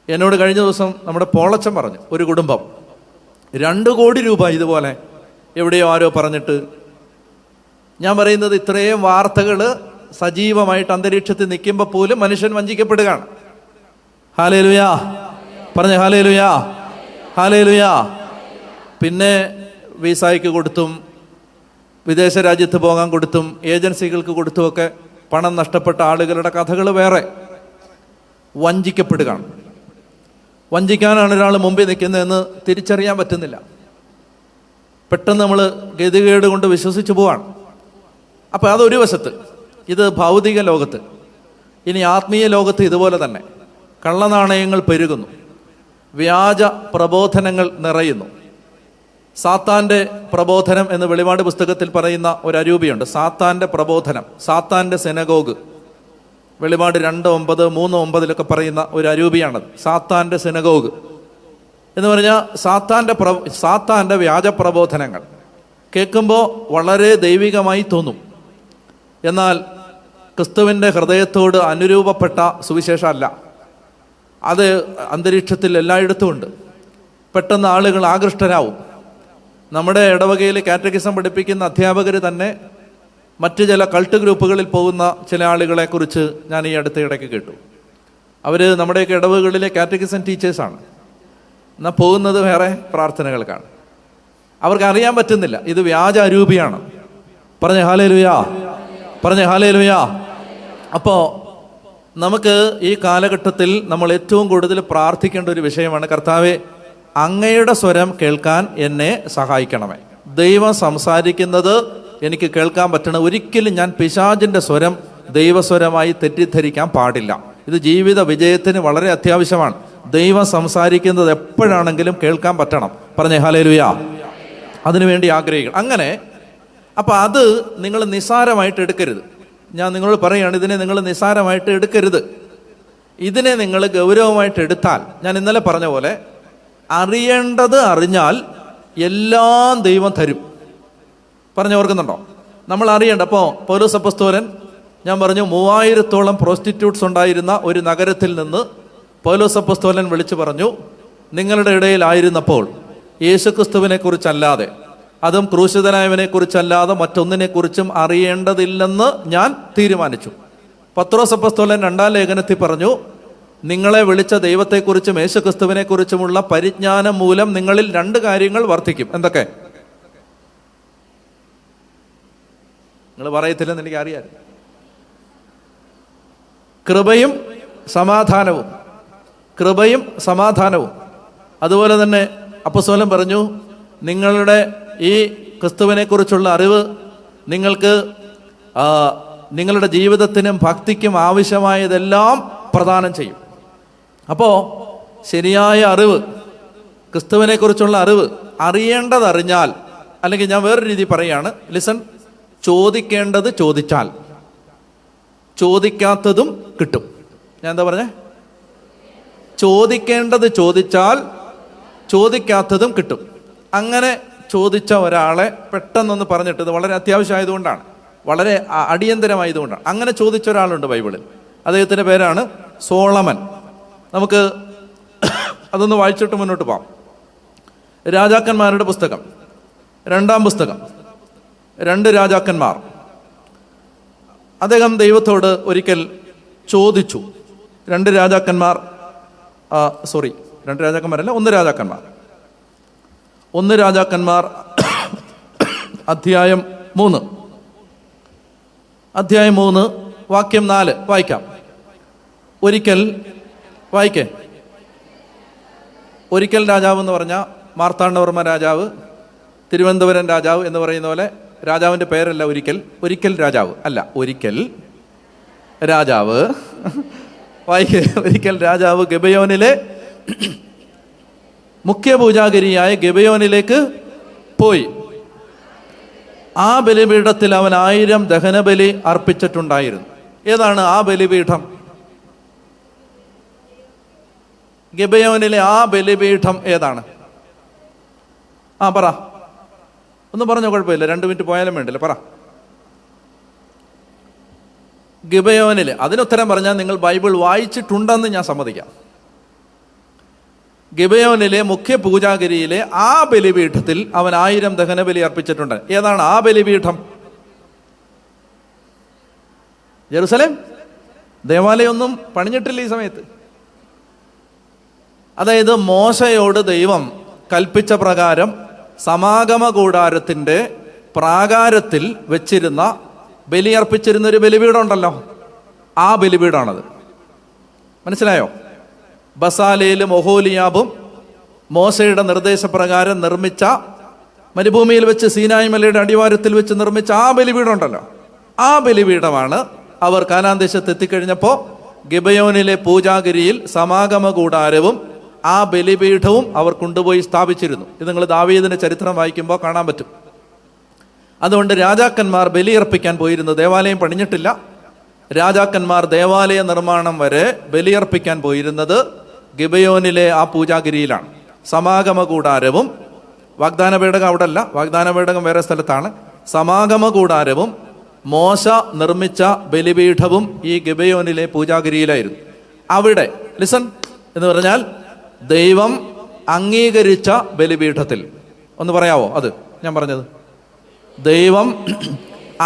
എന്നോട് കഴിഞ്ഞ ദിവസം നമ്മുടെ പോളച്ചൻ പറഞ്ഞു, ഒരു കുടുംബം 2 കോടി രൂപ ഇതുപോലെ എവിടെയോ ആരോ പറഞ്ഞിട്ട്. ഞാൻ പറയുന്നത്, ഇത്രയും വാർത്തകൾ സജീവമായിട്ട് അന്തരീക്ഷത്തിൽ നിൽക്കുമ്പോൾ പോലും മനുഷ്യൻ വഞ്ചിക്കപ്പെടുകയാണ്. ഹല്ലേലൂയ പറഞ്ഞേ, ഹല്ലേലൂയ, ഹല്ലേലൂയ. പിന്നെ വിസയ്ക്ക് കൊടുത്തും വിദേശ രാജ്യത്ത് പോകാൻ കൊടുത്തും ഏജൻസികൾക്ക് കൊടുത്തുമൊക്കെ പണം നഷ്ടപ്പെട്ട ആളുകളുടെ കഥകൾ വേറെ. വഞ്ചിക്കപ്പെടുകയാണ്. വഞ്ചിക്കാനാണ് ഒരാൾ മുമ്പിൽ നിൽക്കുന്നതെന്ന് തിരിച്ചറിയാൻ പറ്റുന്നില്ല. പെട്ടെന്ന് നമ്മൾ ഗതികേട് കൊണ്ട് വിശ്വസിച്ച് പോവാണ്. അപ്പം അതൊരു വശത്ത്. ഇത് ഭൗതിക ലോകത്ത്. ഇനി ആത്മീയ ലോകത്ത് ഇതുപോലെ തന്നെ കള്ളനാണയങ്ങൾ പെരുകുന്നു, വ്യാജ പ്രബോധനങ്ങൾ നിറയുന്നു. സാത്താൻ്റെ പ്രബോധനം എന്ന് വെളിപാട് പുസ്തകത്തിൽ പറയുന്ന ഒരു അരൂപിയുണ്ട്. സാത്താൻ്റെ പ്രബോധനം, സാത്താൻ്റെ സിനഗോഗ്. വെളിപാട് 2:9, 3:9 പറയുന്ന ഒരു അരൂപിയാണത്. സാത്താൻ്റെ സിനഗോഗ് എന്ന് പറഞ്ഞാൽ സാത്താൻ്റെ വ്യാജ പ്രബോധനങ്ങൾ കേൾക്കുമ്പോൾ വളരെ ദൈവികമായി തോന്നും. എന്നാൽ ക്രിസ്തുവിൻ്റെ ഹൃദയത്തോട് അനുരൂപപ്പെട്ട സുവിശേഷം അല്ല. അത് അന്തരീക്ഷത്തിൽ എല്ലായിടത്തും ഉണ്ട്. പെട്ടെന്ന് ആളുകൾ ആകൃഷ്ടരാവും. നമ്മുടെ ഇടവകയിൽ കാറ്റഗിസം പഠിപ്പിക്കുന്ന അധ്യാപകർ തന്നെ മറ്റ് ചില കൾട്ട് ഗ്രൂപ്പുകളിൽ പോകുന്ന ചില ആളുകളെക്കുറിച്ച് ഞാൻ ഈ അടുത്ത ഇടയ്ക്ക് കേട്ടു. അവർ നമ്മുടെയൊക്കെ ഇടവകളിലെ കാറ്റഗിസം ടീച്ചേഴ്സാണ്. എന്നാൽ പോകുന്നത് വേറെ പ്രാർത്ഥനകൾക്കാണ്. അവർക്ക് അറിയാൻ പറ്റുന്നില്ല ഇത് വ്യാജ അരൂപിയാണ്. പറഞ്ഞ ഹല്ലേലൂയാ, പറഞ്ഞ ഹല്ലേലൂയാ. അപ്പോൾ നമുക്ക് ഈ കാലഘട്ടത്തിൽ നമ്മൾ ഏറ്റവും കൂടുതൽ പ്രാർത്ഥിക്കേണ്ട ഒരു വിഷയമാണ്, കർത്താവേ അങ്ങയുടെ സ്വരം കേൾക്കാൻ എന്നെ സഹായിക്കണമേ. ദൈവം സംസാരിക്കുന്നത് എനിക്ക് കേൾക്കാൻ പറ്റണം. ഒരിക്കലും ഞാൻ പിശാചിൻ്റെ സ്വരം ദൈവസ്വരമായി തെറ്റിദ്ധരിക്കാൻ പാടില്ല. ഇത് ജീവിത വിജയത്തിന് വളരെ അത്യാവശ്യമാണ്. ദൈവം സംസാരിക്കുന്നത് എപ്പോഴാണെങ്കിലും കേൾക്കാൻ പറ്റണം. പറഞ്ഞേ ഹല്ലേലൂയാ. അതിനുവേണ്ടി ആഗ്രഹിക്കണം. അങ്ങനെ അപ്പം അത് നിങ്ങൾ നിസ്സാരമായിട്ട് എടുക്കരുത്. ഞാൻ നിങ്ങളോട് പറയുകയാണ്, ഇതിനെ നിങ്ങൾ നിസ്സാരമായിട്ട് എടുക്കരുത്. ഇതിനെ നിങ്ങൾ ഗൗരവമായിട്ട് എടുത്താൽ, ഞാൻ ഇന്നലെ പറഞ്ഞ പോലെ, അറിയേണ്ടത് അറിഞ്ഞാൽ എല്ലാം ദൈവം തരും. പറഞ്ഞു ഓർക്കുന്നുണ്ടോ? നമ്മൾ അറിയേണ്ട. അപ്പോൾ പൗലോസ് അപ്പോസ്തലൻ, ഞാൻ പറഞ്ഞു 3000-ഓളം പ്രോസ്റ്റിറ്റ്യൂട്ട്സ് ഉണ്ടായിരുന്ന ഒരു നഗരത്തിൽ നിന്ന് പൗലോസ് അപ്പോസ്തലൻ വിളിച്ചു പറഞ്ഞു, നിങ്ങളുടെ ഇടയിലായിരുന്നപ്പോൾ യേശുക്രിസ്തുവിനെ കുറിച്ചല്ലാതെ, അതും ക്രൂശിതനായവനെ കുറിച്ചല്ലാതെ മറ്റൊന്നിനെക്കുറിച്ചും അറിയേണ്ടതില്ലെന്ന് ഞാൻ തീരുമാനിച്ചു. പത്രോസ് അപ്പോസ്തലൻ 2-ാം ലേഖനത്തിൽ പറഞ്ഞു, നിങ്ങളെ വിളിച്ച ദൈവത്തെക്കുറിച്ചും യേശുക്രിസ്തുവിനെക്കുറിച്ചുമുള്ള പരിജ്ഞാനം മൂലം നിങ്ങളിൽ 2 കാര്യങ്ങൾ വർദ്ധിക്കും. എന്തൊക്കെ? നിങ്ങൾ പറയത്തില്ലെന്ന് എനിക്കറിയാം. കൃപയും സമാധാനവും. കൃപയും സമാധാനവും. അതുപോലെ തന്നെ അപ്പോസ്തലൻ പറഞ്ഞു, നിങ്ങളുടെ ഈ ക്രിസ്തുവിനെക്കുറിച്ചുള്ള അറിവ് നിങ്ങൾക്ക് നിങ്ങളുടെ ജീവിതത്തിനും ഭക്തിക്കും ആവശ്യമായതെല്ലാം പ്രദാനം ചെയ്യും. അപ്പോൾ ശരിയായ അറിവ്, ക്രിസ്തുവിനെക്കുറിച്ചുള്ള അറിവ്, അറിയേണ്ടതറിഞ്ഞാൽ, അല്ലെങ്കിൽ ഞാൻ വേറൊരു രീതി പറയുകയാണ്, ലിസൺ, ചോദിക്കേണ്ടത് ചോദിച്ചാൽ ചോദിക്കാത്തതും കിട്ടും. ഞാൻ എന്താ പറഞ്ഞേ? ചോദിക്കേണ്ടത് ചോദിച്ചാൽ ചോദിക്കാത്തതും കിട്ടും. അങ്ങനെ ചോദിച്ച ഒരാളെ പെട്ടെന്നൊന്ന് പറഞ്ഞിട്ട്, ഇത് വളരെ അത്യാവശ്യമായതുകൊണ്ടാണ്, വളരെ അടിയന്തരമായതുകൊണ്ടാണ്. അങ്ങനെ ചോദിച്ച ഒരാളുണ്ട് ബൈബിളിൽ. അദ്ദേഹത്തിൻ്റെ പേരാണ് സോളമൻ. നമുക്ക് അതൊന്ന് വായിച്ചിട്ട് മുന്നോട്ട് പോകാം. രാജാക്കന്മാരുടെ പുസ്തകം, 2-ാം പുസ്തകം, 2 രാജാക്കന്മാർ. അദ്ദേഹം ദൈവത്തോട് ഒരിക്കൽ ചോദിച്ചു. 2 രാജാക്കന്മാർ, 2 രാജാക്കന്മാരല്ല, 1 രാജാക്കന്മാർ. 1 രാജാക്കന്മാർ അധ്യായം 3, അധ്യായം 3 വാക്യം 4 വായിക്കാം. ഒരിക്കൽ വായിക്കേ. ഒരിക്കൽ രാജാവ് എന്ന് പറഞ്ഞാൽ മാർത്താണ്ഡവർമ്മ രാജാവ്, തിരുവനന്തപുരം രാജാവ് എന്ന് പറയുന്ന പോലെ രാജാവിൻ്റെ പേരല്ല ഒരിക്കൽ. ഒരിക്കൽ രാജാവ് അല്ല, ഒരിക്കൽ രാജാവ്. വായിക്കേ. ഒരിക്കൽ രാജാവ് ഗിബെയോനിലെ മുഖ്യ പൂജാഗിരിയായ ഗിബെയോനിലേക്ക് പോയി. ആ ബലിപീഠത്തിൽ അവൻ 1000 ദഹനബലി അർപ്പിച്ചിട്ടുണ്ടായിരുന്നു. ഏതാണ് ആ ബലിപീഠം? ഗിബെയോനിലെ ആ ബലിപീഠം ഏതാണ്? പറ, ഒന്ന് പറഞ്ഞോ, കുഴപ്പമില്ല, 2 മിനിറ്റ് പോയാലും വേണ്ടില്ല, പറ. ഗിബെയോനിലെ, അതിനുത്തരം പറഞ്ഞാൽ നിങ്ങൾ ബൈബിൾ വായിച്ചിട്ടുണ്ടെന്ന് ഞാൻ സമ്മതിക്കാം. ഗിബെയോനിലെ മുഖ്യ പൂജാഗിരിയിലെ ആ ബലിപീഠത്തിൽ അവൻ 1000 ദഹനബലി അർപ്പിച്ചിട്ടുണ്ട്. ഏതാണ് ആ ബലിപീഠം? ജെറുസലേം ദേവാലയമൊന്നും പണിഞ്ഞിട്ടില്ല ഈ സമയത്ത്. അതായത് മോശയോട് ദൈവം കൽപ്പിച്ച പ്രകാരം സമാഗമ കൂടാരത്തിൻ്റെ പ്രാകാരത്തിൽ വെച്ചിരുന്ന, ബലിയർപ്പിച്ചിരുന്ന ഒരു ബലിപീഠം ഉണ്ടല്ലോ, ആ ബലിപീഠമാണത്. മനസ്സിലായോ? ബസാലയിലും ഒഹോലിയാബും മോശയുടെ നിർദ്ദേശപ്രകാരം നിർമ്മിച്ച, മരുഭൂമിയിൽ വെച്ച് സീനായി മലയുടെ അടിവാരത്തിൽ വെച്ച് നിർമ്മിച്ച ആ ബലിപീഠം ഉണ്ടല്ലോ, ആ ബലിപീഠമാണ് അവർ കാനാൻ ദേശത്ത് എത്തിക്കഴിഞ്ഞപ്പോൾ ഗിബെയോനിലെ പൂജാഗിരിയിൽ സമാഗമ കൂടാരവും ആ ബലിപീഠവും അവർ കൊണ്ടുപോയി സ്ഥാപിച്ചിരുന്നു. ഇത് നിങ്ങൾ ദാവീദിന്റെ ചരിത്രം വായിക്കുമ്പോൾ കാണാൻ പറ്റും. അതുകൊണ്ട് രാജാക്കന്മാർ ബലിയർപ്പിക്കാൻ പോയിരുന്നു. ദേവാലയം പണിഞ്ഞിട്ടില്ല. രാജാക്കന്മാർ ദേവാലയ നിർമ്മാണം വരെ ബലിയർപ്പിക്കാൻ പോയിരുന്നത് ഗിബെയോനിലെ ആ പൂജാഗിരിയിലാണ്. സമാഗമ കൂടാരവും, വാഗ്ദാന പേടകം അവിടെ അല്ല, വാഗ്ദാന പേടകം വേറെ സ്ഥലത്താണ്. സമാഗമ കൂടാരവും മോശ നിർമ്മിച്ച ബലിപീഠവും ഈ ഗിബെയോനിലെ പൂജാഗിരിയിലായിരുന്നു. അവിടെ ലിസൺ എന്ന് പറഞ്ഞാൽ ദൈവം അംഗീകരിച്ച ബലിപീഠത്തിൽ, ഒന്ന് പറയാവോ അത് ഞാൻ പറഞ്ഞത്? ദൈവം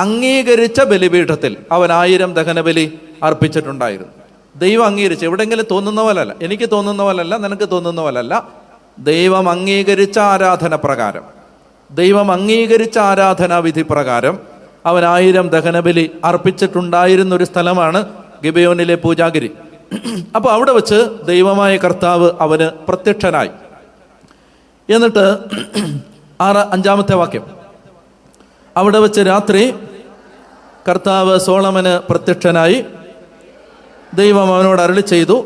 അംഗീകരിച്ച ബലിപീഠത്തിൽ അവൻ 1000 ദഹനബലി അർപ്പിച്ചിട്ടുണ്ടായിരുന്നു. ദൈവം അംഗീകരിച്ച്, എവിടെയെങ്കിലും തോന്നുന്ന പോലല്ല, എനിക്ക് തോന്നുന്ന പോലല്ല, നിനക്ക് തോന്നുന്ന പോലല്ല. ദൈവം അംഗീകരിച്ച ആരാധന പ്രകാരം, ദൈവം അംഗീകരിച്ച ആരാധനാവിധി പ്രകാരം അവൻ 1000 ദഹനബലി അർപ്പിച്ചിട്ടുണ്ടായിരുന്ന ഒരു സ്ഥലമാണ് ഗിബെയോനിലെ പൂജാഗിരി. അപ്പോൾ അവിടെ വെച്ച് ദൈവമായ കർത്താവ് അവന് പ്രത്യക്ഷനായി. എന്നിട്ട് 5-ാമത്തെ വാക്യം, അവിടെ വെച്ച് രാത്രി കർത്താവ് സോളമന് പ്രത്യക്ഷനായി. ദൈവം അവനോട് അരുളി ചെയ്തു,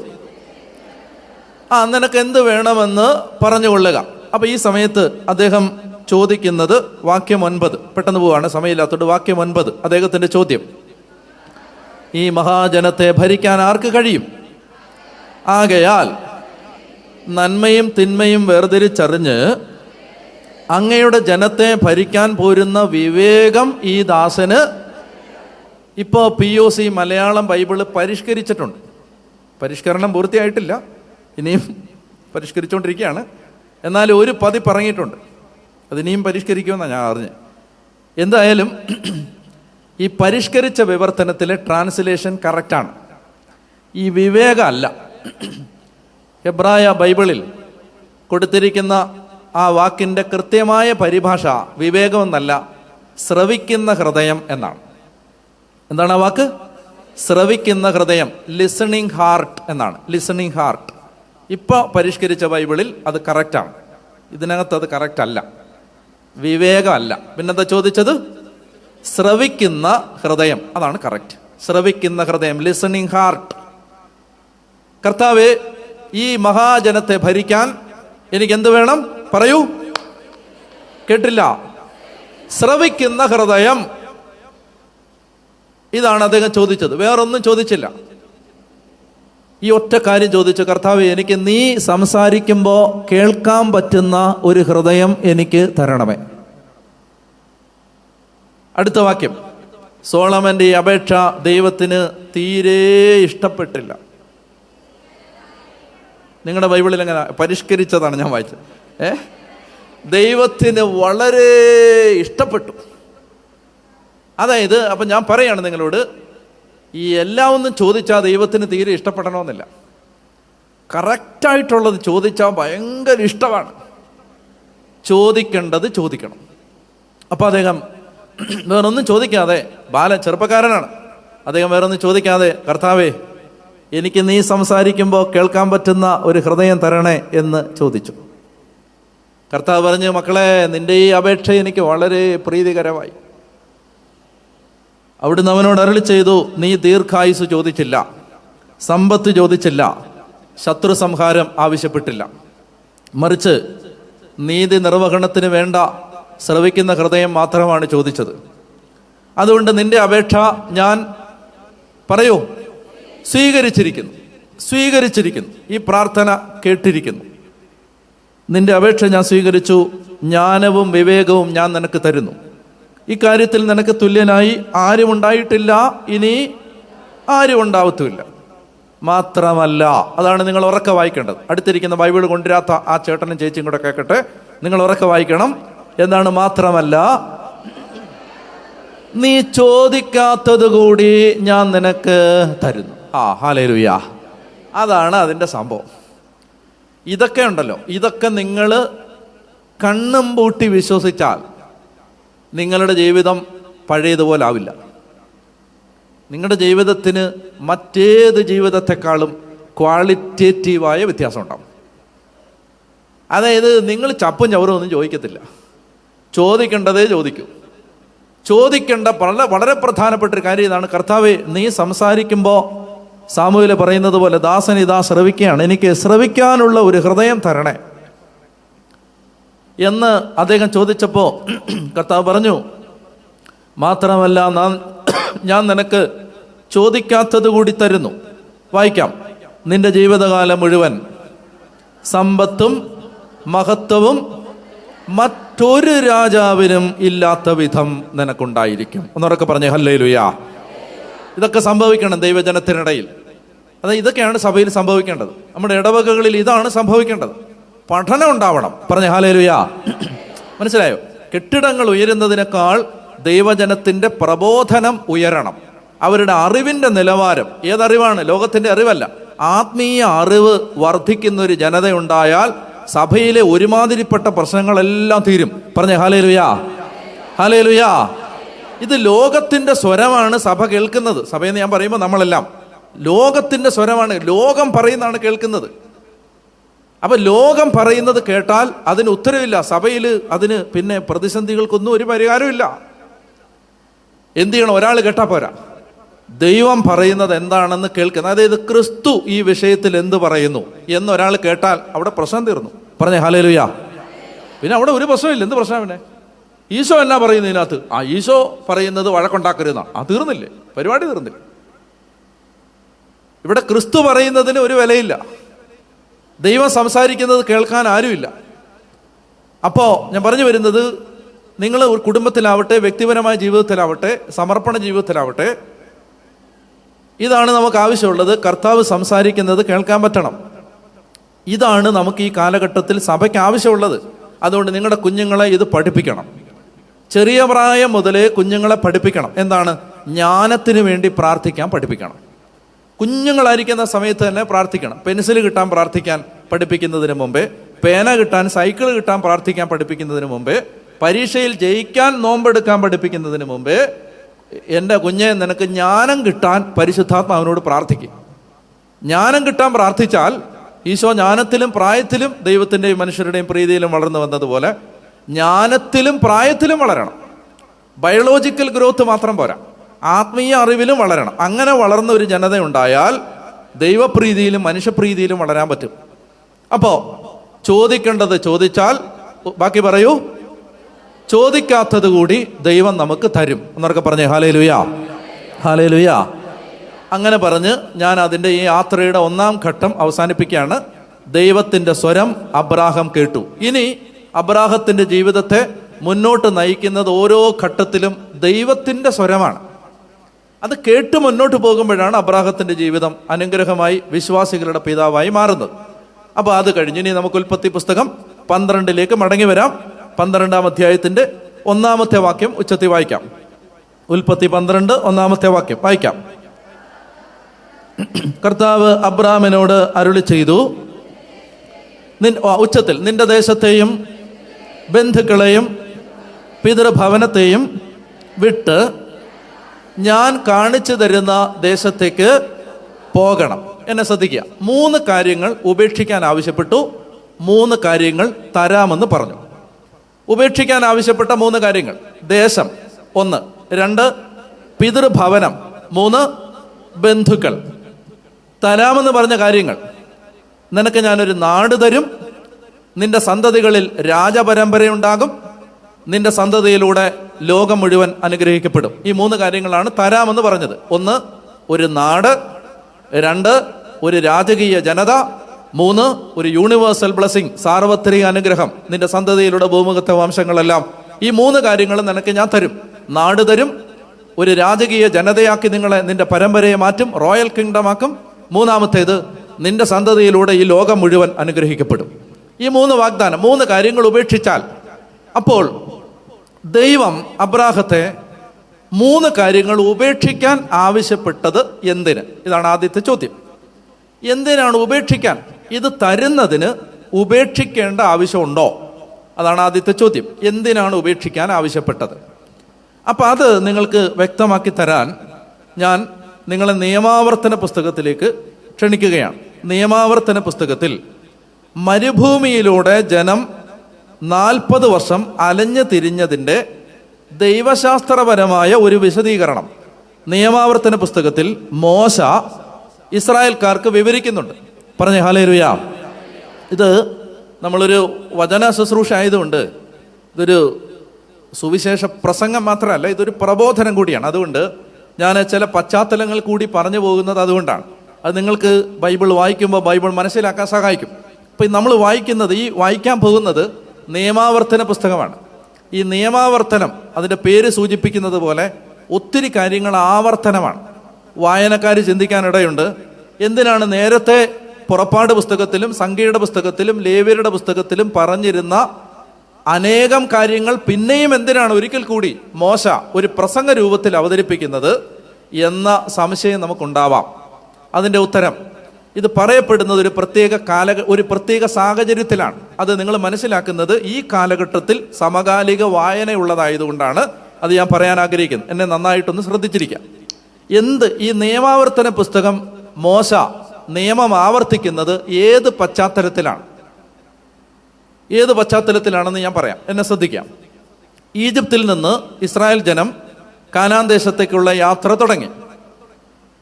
നിനക്ക് എന്ത് വേണമെന്ന് പറഞ്ഞുകൊള്ളുക. അപ്പൊ ഈ സമയത്ത് അദ്ദേഹം ചോദിക്കുന്നത് വാക്യം 9, പെട്ടെന്ന് പോവാണ്, സമയമില്ലാത്തോണ്ട് വാക്യം 9 അദ്ദേഹത്തിന്റെ ചോദ്യം, ഈ മഹാജനത്തെ ഭരിക്കാൻ ആർക്ക് കഴിയും? ആകയാൽ നന്മയും തിന്മയും വേർതിരിച്ചറിഞ്ഞ് അങ്ങയുടെ ജനത്തെ ഭരിക്കാൻ പോരുന്ന വിവേകം ഈ ദാസന്. ഇപ്പോൾ POC മലയാളം ബൈബിള് പരിഷ്കരിച്ചിട്ടുണ്ട്. പരിഷ്കരണം പൂർത്തിയായിട്ടില്ല, ഇനിയും പരിഷ്കരിച്ചുകൊണ്ടിരിക്കുകയാണ്. എന്നാലും ഒരു പതിപ്പ് ഇറങ്ങിയിട്ടുണ്ട്, അതിനിയും പരിഷ്കരിക്കുമെന്നാണ് ഞാൻ അറിഞ്ഞത്. എന്തായാലും ഈ പരിഷ്കരിച്ച വിവർത്തനത്തിലെ ട്രാൻസ്ലേഷൻ കറക്റ്റാണ്, ഈ വിവേകം അല്ല. ഹെബ്രായ ബൈബിളിൽ കൊടുത്തിരിക്കുന്ന ആ വാക്കിൻ്റെ കൃത്യമായ പരിഭാഷ വിവേകമെന്നല്ല, ശ്രവിക്കുന്ന ഹൃദയം എന്നാണ്. എന്താണ് ആ വാക്ക്? ശ്രവിക്കുന്ന ഹൃദയം, ലിസണിങ് ഹാർട്ട് എന്നാണ്. Listening heart. ഇപ്പോൾ പരിഷ്കരിച്ച ബൈബിളിൽ അത് കറക്റ്റാണ്, ഇതിനകത്ത് അത് കറക്റ്റ് അല്ല, വിവേകമല്ല. പിന്നെന്താ ചോദിച്ചത്? ശ്രവിക്കുന്ന ഹൃദയം, അതാണ് കറക്റ്റ്. ശ്രവിക്കുന്ന ഹൃദയം, ലിസണിങ് ഹാർട്ട്. കർത്താവേ, ഈ മഹാജനത്തെ ഭരിക്കാൻ എനിക്ക് എന്ത് വേണം? പറയൂ. കേട്ടില്ല. ശ്രവിക്കുന്ന ഹൃദയം, ഇതാണ് അദ്ദേഹം ചോദിച്ചത്, വേറൊന്നും ചോദിച്ചില്ല. ഈ ഒറ്റ കാര്യം ചോദിച്ചു, കർത്താവേ, എനിക്ക് നീ സംസാരിക്കുമ്പോൾ കേൾക്കാൻ പറ്റുന്ന ഒരു ഹൃദയം എനിക്ക് തരണമേ. അടുത്ത വാക്യം, സോളമന്റെ ഈ അപേക്ഷ ദൈവത്തിന് തീരെ ഇഷ്ടപ്പെട്ടില്ല. നിങ്ങളുടെ ബൈബിളിൽ എങ്ങനെ പരിഷ്കരിച്ചതാണ് ഞാൻ വായിച്ചത്. ദൈവത്തിന് വളരെ ഇഷ്ടപ്പെട്ടു. അതായത് അപ്പം ഞാൻ പറയാണ് നിങ്ങളോട്, ഈ എല്ലാം ഒന്നും ചോദിച്ചാൽ ദൈവത്തിന് തീരെ ഇഷ്ടപ്പെടണമെന്നില്ല. കറക്റ്റായിട്ടുള്ളത് ചോദിച്ചാൽ ഭയങ്കര ഇഷ്ടമാണ്. ചോദിക്കേണ്ടത് ചോദിക്കണം. അപ്പം അദ്ദേഹം വേറൊന്നും ചോദിക്കാതെ, ബാലൻ ചെറുപ്പക്കാരനാണ്, അദ്ദേഹം വേറൊന്നും ചോദിക്കാതെ, കർത്താവേ, എനിക്ക് നീ സംസാരിക്കുമ്പോൾ കേൾക്കാൻ പറ്റുന്ന ഒരു ഹൃദയം തരണേ എന്ന് ചോദിച്ചു. കർത്താവ് പറഞ്ഞു, മക്കളെ, നിന്റെ ഈ അപേക്ഷ എനിക്ക് വളരെ പ്രീതികരമായി. അവിടുന്ന് അവനോട് അരുളി ചെയ്തു, നീ ദീർഘായുസ് ചോദിച്ചില്ല, സമ്പത്ത് ചോദിച്ചില്ല, ശത്രു സംഹാരം ആവശ്യപ്പെട്ടില്ല, മറിച്ച് നീതി നിർവഹണത്തിന് വേണ്ട ശ്രവിക്കുന്ന ഹൃദയം മാത്രമാണ് ചോദിച്ചത്. അതുകൊണ്ട് നിന്റെ അപേക്ഷ ഞാൻ പറയൂ സ്വീകരിച്ചിരിക്കുന്നു. ഈ പ്രാർത്ഥന കേട്ടിരിക്കുന്നു. നിന്റെ അപേക്ഷ ഞാൻ സ്വീകരിച്ചു. ജ്ഞാനവും വിവേകവും ഞാൻ നിനക്ക് തരുന്നു. ഇക്കാര്യത്തിൽ നിനക്ക് തുല്യനായി ആരും ഉണ്ടായിട്ടില്ല, ഇനി ആരും ഉണ്ടാവത്തുമില്ല. മാത്രമല്ല, അതാണ് നിങ്ങൾ ഉറക്കെ വായിക്കേണ്ടത്. അടുത്തിരിക്കുന്ന ബൈബിൾ കൊണ്ടുവരാത്ത ആ ചേട്ടനും ചേച്ചിയും കൂടെ കേൾക്കട്ടെ, നിങ്ങൾ ഉറക്കെ വായിക്കണം. എന്താണ് മാത്രമല്ല? നീ ചോദിക്കാത്തത് കൂടി ഞാൻ നിനക്ക് തരുന്നു. ഹല്ലേലൂയ. അതാണ് അതിൻ്റെ സംഭവം. ഇതൊക്കെ ഉണ്ടല്ലോ, ഇതൊക്കെ നിങ്ങൾ കണ്ണും പൂട്ടി വിശ്വസിച്ചാൽ നിങ്ങളുടെ ജീവിതം പഴയതുപോലെ ആവില്ല. നിങ്ങളുടെ ജീവിതത്തിന് മറ്റേത് ജീവിതത്തെക്കാളും ക്വാളിറ്റേറ്റീവായ വ്യത്യാസം ഉണ്ടാവും. അതായത് നിങ്ങൾ ചപ്പും ചവറും ഒന്നും ചോദിക്കത്തില്ല, ചോദിക്കേണ്ടതേ ചോദിക്കൂ. ചോദിക്കേണ്ട വളരെ പ്രധാനപ്പെട്ട ഒരു കാര്യം ഇതാണ്. കർത്താവേ, നീ സംസാരിക്കുമ്പോൾ സാമുവേൽ പറയുന്നത് പോലെ ദാസൻ ഇതാ ശ്രവിക്കുകയാണ്, എനിക്ക് ശ്രവിക്കാനുള്ള ഒരു ഹൃദയം തരണേ എന്ന് അദ്ദേഹം ചോദിച്ചപ്പോൾ കർത്താവ് പറഞ്ഞു, മാത്രമല്ല ഞാൻ നിനക്ക് ചോദിക്കാത്തത് കൂടി തരുന്നു. വായിക്കാം. നിന്റെ ജീവിതകാലം മുഴുവൻ സമ്പത്തും മഹത്വവും മറ്റൊരു രാജാവിനും ഇല്ലാത്ത വിധം നിനക്കുണ്ടായിരിക്കും. ഒന്നുറക്കെ പറഞ്ഞേ ഹല്ലേലൂയ. ഇതൊക്കെ സംഭവിക്കണം ദൈവജനത്തിനിടയിൽ. അതായത് ഇതൊക്കെയാണ് സഭയിൽ സംഭവിക്കേണ്ടത്. നമ്മുടെ ഇടവകകളിൽ ഇതാണ് സംഭവിക്കേണ്ടത്. പഠനം ഉണ്ടാവണം. പറഞ്ഞേ ഹല്ലേലൂയ. മനസ്സിലായോ? കെട്ടിടങ്ങൾ ഉയരുന്നതിനേക്കാൾ ദൈവജനത്തിന്റെ പ്രബോധനം ഉയരണം. അവരുടെ അറിവിന്റെ നിലവാരം, ഏതറിവാണ്? ലോകത്തിന്റെ അറിവല്ല, ആത്മീയ അറിവ് വർദ്ധിക്കുന്ന ഒരു ജനതയുണ്ടായാൽ സഭയിലെ ഒരുമാതിരിപ്പെട്ട പ്രശ്നങ്ങളെല്ലാം തീരും. പറഞ്ഞേ ഹല്ലേലൂയാ, ഹല്ലേലൂയാ. ഇത് ലോകത്തിന്റെ സ്വരമാണ് സഭ കേൾക്കുന്നത്. സഭയെന്ന് ഞാൻ പറയുമ്പോൾ നമ്മളെല്ലാം ലോകത്തിന്റെ സ്വരമാണ്, ലോകം പറയുന്നതാണ് കേൾക്കുന്നത്. അപ്പൊ ലോകം പറയുന്നത് കേട്ടാൽ അതിന് ഉത്തരവില്ല. സഭയിൽ അതിന് പിന്നെ പ്രതിസന്ധികൾക്കൊന്നും ഒരു പരിഹാരമില്ല. എന്ത് ചെയ്യണം? ഒരാൾ കേട്ടാ പോരാ, ദൈവം പറയുന്നത് എന്താണെന്ന് കേൾക്കുന്നത്. അതായത് ക്രിസ്തു ഈ വിഷയത്തിൽ എന്ത് പറയുന്നു എന്നൊരാൾ കേട്ടാൽ അവിടെ പ്രശ്നം തീർന്നു. പറഞ്ഞേ ഹല്ലേലൂയാ. പിന്നെ അവിടെ ഒരു പ്രശ്നമില്ല. എന്ത് പ്രശ്നം? പിന്നെ ഈശോ എന്നാ പറയുന്നു ഇതിനകത്ത്? ഈശോ പറയുന്നത് വഴക്കുണ്ടാക്കരുതെന്നാ. തീർന്നില്ലേ? പരിപാടി തീർന്നില്ല. ഇവിടെ ക്രിസ്തു പറയുന്നതിന് ഒരു വിലയില്ല. ദൈവം സംസാരിക്കുന്നത് കേൾക്കാൻ ആരുമില്ല. അപ്പോൾ ഞാൻ പറഞ്ഞു വരുന്നത്, നിങ്ങൾ ഒരു കുടുംബത്തിലാവട്ടെ, വ്യക്തിപരമായ ജീവിതത്തിലാവട്ടെ, സമർപ്പണ ജീവിതത്തിലാവട്ടെ, ഇതാണ് നമുക്ക് ആവശ്യമുള്ളത്. കർത്താവ് സംസാരിക്കുന്നത് കേൾക്കാൻ പറ്റണം. ഇതാണ് നമുക്ക് ഈ കാലഘട്ടത്തിൽ സഭയ്ക്ക് ആവശ്യമുള്ളത്. അതുകൊണ്ട് നിങ്ങളുടെ കുഞ്ഞുങ്ങളെ ഇത് പഠിപ്പിക്കണം. ചെറിയ പ്രായം മുതലേ കുഞ്ഞുങ്ങളെ പഠിപ്പിക്കണം. എന്താണ്? ജ്ഞാനത്തിന് വേണ്ടി പ്രാർത്ഥിക്കാൻ പഠിപ്പിക്കണം. കുഞ്ഞുങ്ങളായിരിക്കുന്ന സമയത്ത് തന്നെ പ്രാർത്ഥിക്കണം. പെൻസിൽ കിട്ടാൻ പ്രാർത്ഥിക്കാൻ പഠിപ്പിക്കുന്നതിന് മുമ്പേ, പേന കിട്ടാൻ, സൈക്കിൾ കിട്ടാൻ പ്രാർത്ഥിക്കാൻ പഠിപ്പിക്കുന്നതിന് മുമ്പേ, പരീക്ഷയിൽ ജയിക്കാൻ നോമ്പെടുക്കാൻ പഠിപ്പിക്കുന്നതിന് മുമ്പേ, എൻ്റെ കുഞ്ഞെ നിനക്ക് ജ്ഞാനം കിട്ടാൻ പരിശുദ്ധാത്മാവിനോട് പ്രാർത്ഥിക്കും. ജ്ഞാനം കിട്ടാൻ പ്രാർത്ഥിച്ചാൽ ഈശോ ജ്ഞാനത്തിലും പ്രായത്തിലും ദൈവത്തിൻ്റെയും മനുഷ്യരുടെയും പ്രീതിയിലും വളർന്നു വന്നതുപോലെ ജ്ഞാനത്തിലും പ്രായത്തിലും വളരണം. ബയോളജിക്കൽ ഗ്രോത്ത് മാത്രം പോരാ, ആത്മീയ അറിവിലും വളരണം. അങ്ങനെ വളർന്ന ഒരു ജനത ഉണ്ടായാൽ ദൈവപ്രീതിയിലും മനുഷ്യപ്രീതിയിലും വളരാൻ പറ്റും. അപ്പോൾ ചോദിക്കേണ്ടത് ചോദിച്ചാൽ, ബാക്കി പറയൂ, ചോദിക്കാത്തത് കൂടി ദൈവം നമുക്ക് തരും എന്നൊക്കെ പറഞ്ഞേ ഹല്ലേലൂയാ, ഹല്ലേലൂയാ. അങ്ങനെ പറഞ്ഞ് ഞാൻ അതിൻ്റെ ഈ യാത്രയുടെ 1-ാം ഘട്ടം അവസാനിപ്പിക്കുകയാണ്. ദൈവത്തിൻ്റെ സ്വരം അബ്രാഹാം കേട്ടു. ഇനി അബ്രാഹത്തിൻ്റെ ജീവിതത്തെ മുന്നോട്ട് നയിക്കുന്നത് ഓരോ ഘട്ടത്തിലും ദൈവത്തിൻ്റെ സ്വരമാണ്. അത് കേട്ട് മുന്നോട്ട് പോകുമ്പോഴാണ് അബ്രാഹത്തിൻ്റെ ജീവിതം അനുഗ്രഹമായി വിശ്വാസികളുടെ പിതാവായി മാറുന്നത്. അപ്പോൾ അത് കഴിഞ്ഞ് ഇനി നമുക്ക് ഉൽപ്പത്തി പുസ്തകം 12 മടങ്ങി വരാം. 12-ാം അധ്യായത്തിൻ്റെ 1-ാമത്തെ വാക്യം ഉച്ചത്തിൽ വായിക്കാം. ഉൽപ്പത്തി 12 1-ാമത്തെ വാക്യം വായിക്കാം. കർത്താവ് അബ്രാമിനോട് അരുളി ചെയ്തു, ഉച്ചത്തിൽ, നിന്റെ ദേശത്തെയും ബന്ധുക്കളെയും പിതൃഭവനത്തെയും വിട്ട് ഞാൻ കാണിച്ചു തരുന്ന ദേശത്തേക്ക് പോകണം. എന്നെ ശ്രദ്ധിക്കുക. 3 കാര്യങ്ങൾ ഉപേക്ഷിക്കാൻ ആവശ്യപ്പെട്ടു. 3 കാര്യങ്ങൾ തരാമെന്ന് പറഞ്ഞു. ഉപേക്ഷിക്കാൻ ആവശ്യപ്പെട്ട 3 കാര്യങ്ങൾ: ദേശം 1, 2 പിതൃഭവനം, 3 ബന്ധുക്കൾ. തരാമെന്ന് പറഞ്ഞ കാര്യങ്ങൾ: നിനക്ക് ഞാനൊരു നാട് തരും, നിന്റെ സന്തതികളിൽ രാജപരമ്പരയുണ്ടാകും, നിന്റെ സന്തതിയിലൂടെ ലോകം മുഴുവൻ അനുഗ്രഹിക്കപ്പെടും. ഈ 3 കാര്യങ്ങളാണ് തരാമെന്ന് പറഞ്ഞത്. 1 ഒരു നാട്, 2 ഒരു രാജകീയ ജനത, 3 ഒരു യൂണിവേഴ്സൽ ബ്ലെസ്സിങ്, സാർവത്രിക അനുഗ്രഹം. നിന്റെ സന്തതിയിലൂടെ ഭൂമുഖത്തെ വംശങ്ങളെല്ലാം. ഈ 3 കാര്യങ്ങളും നിനക്ക് ഞാൻ തരും. നാട് തരും, ഒരു രാജകീയ ജനതയാക്കി നിന്റെ പരമ്പരയെ മാറ്റും, റോയൽ കിങ്ഡം ആക്കും. 3-ാമത്തേത്, നിന്റെ സന്തതിയിലൂടെ ഈ ലോകം മുഴുവൻ അനുഗ്രഹിക്കപ്പെടും. ഈ 3 വാഗ്ദാനം, 3 കാര്യങ്ങൾ ഉപേക്ഷിച്ചാൽ, അപ്പോൾ ദൈവം അബ്രാഹത്തെ 3 കാര്യങ്ങൾ ഉപേക്ഷിക്കാൻ ആവശ്യപ്പെട്ടത് എന്തിന്? ഇതാണ് ആദ്യത്തെ ചോദ്യം. എന്തിനാണ് ഉപേക്ഷിക്കാൻ? ഇത് തരുന്നതിന് ഉപേക്ഷിക്കേണ്ട ആവശ്യമുണ്ടോ? അതാണ് ആദ്യത്തെ ചോദ്യം. എന്തിനാണ് ഉപേക്ഷിക്കാൻ ആവശ്യപ്പെട്ടത്? അപ്പം അത് നിങ്ങൾക്ക് വ്യക്തമാക്കി തരാൻ ഞാൻ നിങ്ങളെ നിയമാവർത്തന പുസ്തകത്തിലേക്ക് ക്ഷണിക്കുകയാണ്. നിയമാവർത്തന പുസ്തകത്തിൽ മരുഭൂമിയിലൂടെ ജനം 40 വർഷം അലഞ്ഞു തിരിഞ്ഞതിൻ്റെ ദൈവശാസ്ത്രപരമായ ഒരു വിശദീകരണം നിയമാവർത്തന പുസ്തകത്തിൽ മോശ ഇസ്രായേൽക്കാർക്ക് വിവരിക്കുന്നുണ്ട്. പറഞ്ഞേ ഹല്ലേലൂയാ. ഇത് നമ്മളൊരു വചന ശുശ്രൂഷ ആയതുകൊണ്ട് ഇതൊരു സുവിശേഷ പ്രസംഗം മാത്രമല്ല, ഇതൊരു പ്രബോധനം കൂടിയാണ്. അതുകൊണ്ട് ഞാൻ ചില പശ്ചാത്തലങ്ങൾ കൂടി പറഞ്ഞു പോകുന്നത് അതുകൊണ്ടാണ്. അത് നിങ്ങൾക്ക് ബൈബിൾ വായിക്കുമ്പോൾ ബൈബിൾ മനസ്സിലാക്കാൻ സഹായിക്കും. ഇപ്പം നമ്മൾ വായിക്കാൻ പോകുന്നത് നിയമാവർത്തന പുസ്തകമാണ്. ഈ നിയമാവർത്തനം അതിൻ്റെ പേര് സൂചിപ്പിക്കുന്നത് പോലെ ഒത്തിരി കാര്യങ്ങൾ ആവർത്തനമാണ്. വായനക്കാർ ചിന്തിക്കാനിടയുണ്ട്, എന്തിനാണ് നേരത്തെ പുറപ്പാട് പുസ്തകത്തിലും സംഖ്യയുടെ പുസ്തകത്തിലും ലേവ്യരുടെ പുസ്തകത്തിലും പറഞ്ഞിരുന്ന അനേകം കാര്യങ്ങൾ പിന്നെയും എന്തിനാണ് ഒരിക്കൽ കൂടി മോശ ഒരു പ്രസംഗ രൂപത്തിൽ അവതരിപ്പിക്കുന്നത് എന്ന സംശയം നമുക്കുണ്ടാവാം. അതിൻ്റെ ഉത്തരം, ഇത് പറയപ്പെടുന്നത് ഒരു പ്രത്യേക സാഹചര്യത്തിലാണ്. അത് നിങ്ങൾ മനസ്സിലാക്കുന്നത് ഈ കാലഘട്ടത്തിൽ സമകാലിക വായനയുള്ളതായതുകൊണ്ടാണ് അത് ഞാൻ പറയാൻ ആഗ്രഹിക്കുന്നത്. എന്നെ നന്നായിട്ടൊന്ന് ശ്രദ്ധിച്ചിരിക്കാം. ഈ നിയമാവർത്തന പുസ്തകം മോശ നിയമം ആവർത്തിക്കുന്നത് ഏത് പശ്ചാത്തലത്തിലാണെന്ന് ഞാൻ പറയാം. എന്നെ ശ്രദ്ധിക്കാം. ഈജിപ്തിൽ നിന്ന് ഇസ്രായേൽ ജനം കാനാൻ ദേശത്തേക്കുള്ള യാത്ര തുടങ്ങി.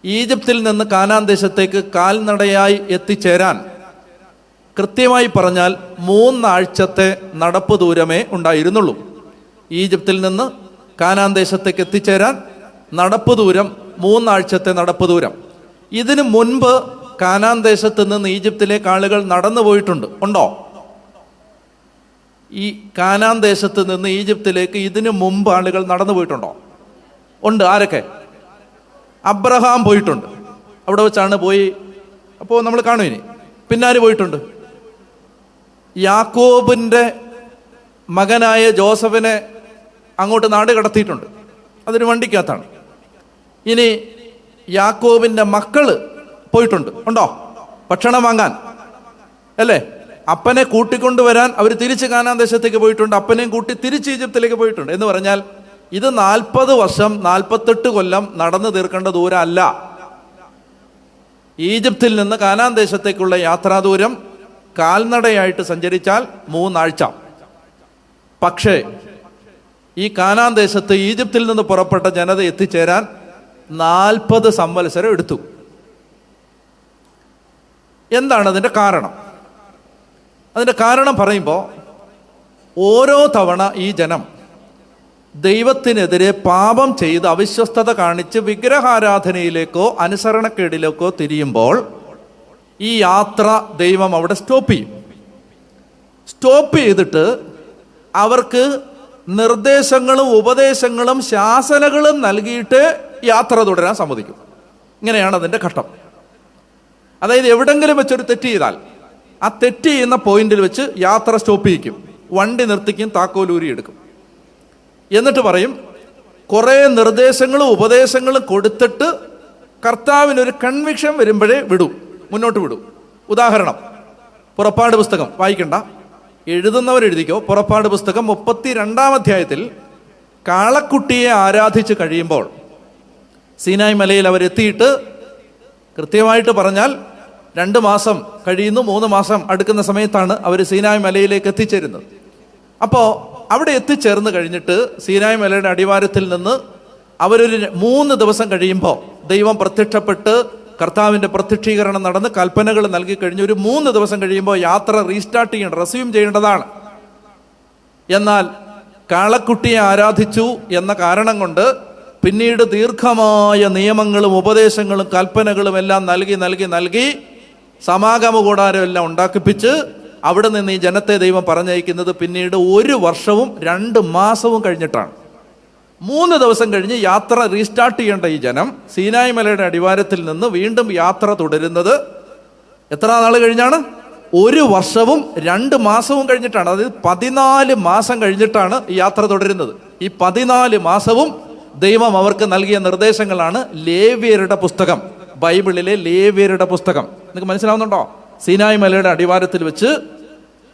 ഈജിപ്തിൽ നിന്ന് കാനാൻ ദേശത്തേക്ക് കാൽനടയായി എത്തിച്ചേരാൻ കൃത്യമായി പറഞ്ഞാൽ 3 ആഴ്ചത്തെ നടപ്പ് ദൂരമേ ഉണ്ടായിരുന്നുള്ളൂ. ഈജിപ്തിൽ നിന്ന് കാനാൻ ദേശത്തേക്ക് എത്തിച്ചേരാൻ നടപ്പ് ദൂരം 3 ആഴ്ചത്തെ നടപ്പ് ദൂരം. ഇതിനു മുൻപ് കാനാൻ ദേശത്ത് നിന്ന് ഈജിപ്തിലേക്ക് ആളുകൾ നടന്നു പോയിട്ടുണ്ട്, ഉണ്ടോ? ഈ കാനാൻ ദേശത്ത് നിന്ന് ഈജിപ്തിലേക്ക് ഇതിനു മുമ്പ് ആളുകൾ നടന്നു പോയിട്ടുണ്ടോ? ഉണ്ട്. ആരൊക്കെ? അബ്രഹാം പോയിട്ടുണ്ട്. അവിടെ വെച്ചാണ് പോയി. അപ്പോൾ നമ്മൾ കാണും. ഇനി പിന്നാര് പോയിട്ടുണ്ട്? യാക്കോബിൻ്റെ മകനായ ജോസഫിനെ അങ്ങോട്ട് നാട് കടത്തിയിട്ടുണ്ട്. അതൊരു വണ്ടിക്കകത്താണ്. ഇനി യാക്കോബിൻ്റെ മക്കള് പോയിട്ടുണ്ട്, ഉണ്ടോ? ഭക്ഷണം വാങ്ങാൻ, അല്ലേ? അപ്പനെ കൂട്ടിക്കൊണ്ടുവരാൻ അവർ തിരിച്ച് കാനാൻ ദേശത്തേക്ക് പോയിട്ടുണ്ട്. അപ്പനെയും കൂട്ടി തിരിച്ച് ഈജിപ്തിലേക്ക് പോയിട്ടുണ്ട്. എന്ന് പറഞ്ഞാൽ ഇത് 40 വർഷം 48 കൊല്ലം നടന്നു തീർക്കേണ്ട ദൂരം അല്ല. ഈജിപ്തിൽ നിന്ന് കാനാൻ ദേശത്തേക്കുള്ള യാത്രാദൂരം കാൽനടയായിട്ട് സഞ്ചരിച്ചാൽ 3 ആഴ്ച. പക്ഷേ ഈ കാനാൻ ദേശത്ത് ഈജിപ്തിൽ നിന്ന് പുറപ്പെട്ട ജനത എത്തിച്ചേരാൻ 40 സംവത്സരം എടുത്തു. എന്താണ് അതിൻ്റെ കാരണം? അതിൻ്റെ കാരണം പറയുമ്പോൾ, ഓരോ തവണ ഈ ജനം ദൈവത്തിനെതിരെ പാപം ചെയ്ത് അവിശ്വസ്തത കാണിച്ച് വിഗ്രഹാരാധനയിലേക്കോ അനുസരണക്കേടിലേക്കോ തിരിയുമ്പോൾ ഈ യാത്ര ദൈവം അവിടെ സ്റ്റോപ്പ് ചെയ്തിട്ട് അവർക്ക് നിർദ്ദേശങ്ങളും ഉപദേശങ്ങളും ശാസനകളും നൽകിയിട്ട് യാത്ര തുടരാൻ സമ്മതിക്കും. ഇങ്ങനെയാണ് അതിൻ്റെ ഘട്ടം. അതായത് എവിടെങ്കിലും വെച്ചൊരു തെറ്റ് ചെയ്താൽ ആ തെറ്റ് ചെയ്യുന്ന പോയിന്റിൽ വെച്ച് യാത്ര സ്റ്റോപ്പ് ചെയ്യിക്കും, വണ്ടി നിർത്തിക്കും, താക്കോലൂരി എടുക്കും. എന്നിട്ട് പറയും, കുറേ നിർദ്ദേശങ്ങളും ഉപദേശങ്ങളും കൊടുത്തിട്ട് കർത്താവിനൊരു കൺവിക്ഷൻ വരുമ്പോഴേ മുന്നോട്ട് വിടൂ. ഉദാഹരണം, പുറപ്പാട് പുസ്തകം വായിക്കണ്ട, എഴുതുന്നവരെഴുതിക്കോ. പുറപ്പാട് പുസ്തകം 32-ാം അധ്യായത്തിൽ കാളക്കുട്ടിയെ ആരാധിച്ച് കഴിയുമ്പോൾ സീനായ് മലയിൽ അവരെത്തിയിട്ട്, കൃത്യമായിട്ട് പറഞ്ഞാൽ 2 മാസം കഴിയുന്നു, 3 മാസം അടുക്കുന്ന സമയത്താണ് അവർ സീനായ് മലയിലേക്ക് എത്തിച്ചേരുന്നത്. അപ്പോൾ അവിടെ എത്തിച്ചേർന്ന് കഴിഞ്ഞിട്ട് സീനായ് മലയുടെ അടിവാരത്തിൽ നിന്ന് അവരൊരു 3 ദിവസം കഴിയുമ്പോൾ ദൈവം പ്രത്യക്ഷപ്പെട്ട് കർത്താവിൻ്റെ പ്രത്യക്ഷീകരണം നടന്ന് കൽപ്പനകൾ നൽകി കഴിഞ്ഞ് ഒരു 3 ദിവസം കഴിയുമ്പോൾ യാത്ര റീസ്റ്റാർട്ട് ചെയ്യേണ്ട, റെസ്യൂം ചെയ്യേണ്ടതാണ്. എന്നാൽ കാളക്കുട്ടിയെ ആരാധിച്ചു എന്ന കാരണം കൊണ്ട് പിന്നീട് ദീർഘമായ നിയമങ്ങളും ഉപദേശങ്ങളും കൽപ്പനകളും എല്ലാം നൽകി സമാഗമ കൂടാരം എല്ലാം ഉണ്ടാക്കിപ്പിച്ച് അവിടെ നിന്ന് ഈ ജനത്തെ ദൈവം പറഞ്ഞയക്കുന്നത് പിന്നീട് 1 വർഷവും 2 മാസവും കഴിഞ്ഞിട്ടാണ്. 3 ദിവസം കഴിഞ്ഞ് യാത്ര റീസ്റ്റാർട്ട് ചെയ്യേണ്ട ഈ ജനം സീനായ് മലയുടെ അടിവാരത്തിൽ നിന്ന് വീണ്ടും യാത്ര തുടരുന്നത് എത്ര നാൾ കഴിഞ്ഞാണ്? 1 വർഷവും 2 മാസവും കഴിഞ്ഞിട്ടാണ്. അതായത് 14 മാസം കഴിഞ്ഞിട്ടാണ് ഈ യാത്ര തുടരുന്നത്. ഈ 14 മാസവും ദൈവം അവർക്ക് നൽകിയ നിർദ്ദേശങ്ങളാണ് ലേവ്യരുടെ പുസ്തകം, ബൈബിളിലെ ലേവ്യരുടെ പുസ്തകം. നിങ്ങൾക്ക് മനസ്സിലാവുന്നുണ്ടോ? സീനായ് മലയുടെ അടിവാരത്തിൽ വെച്ച്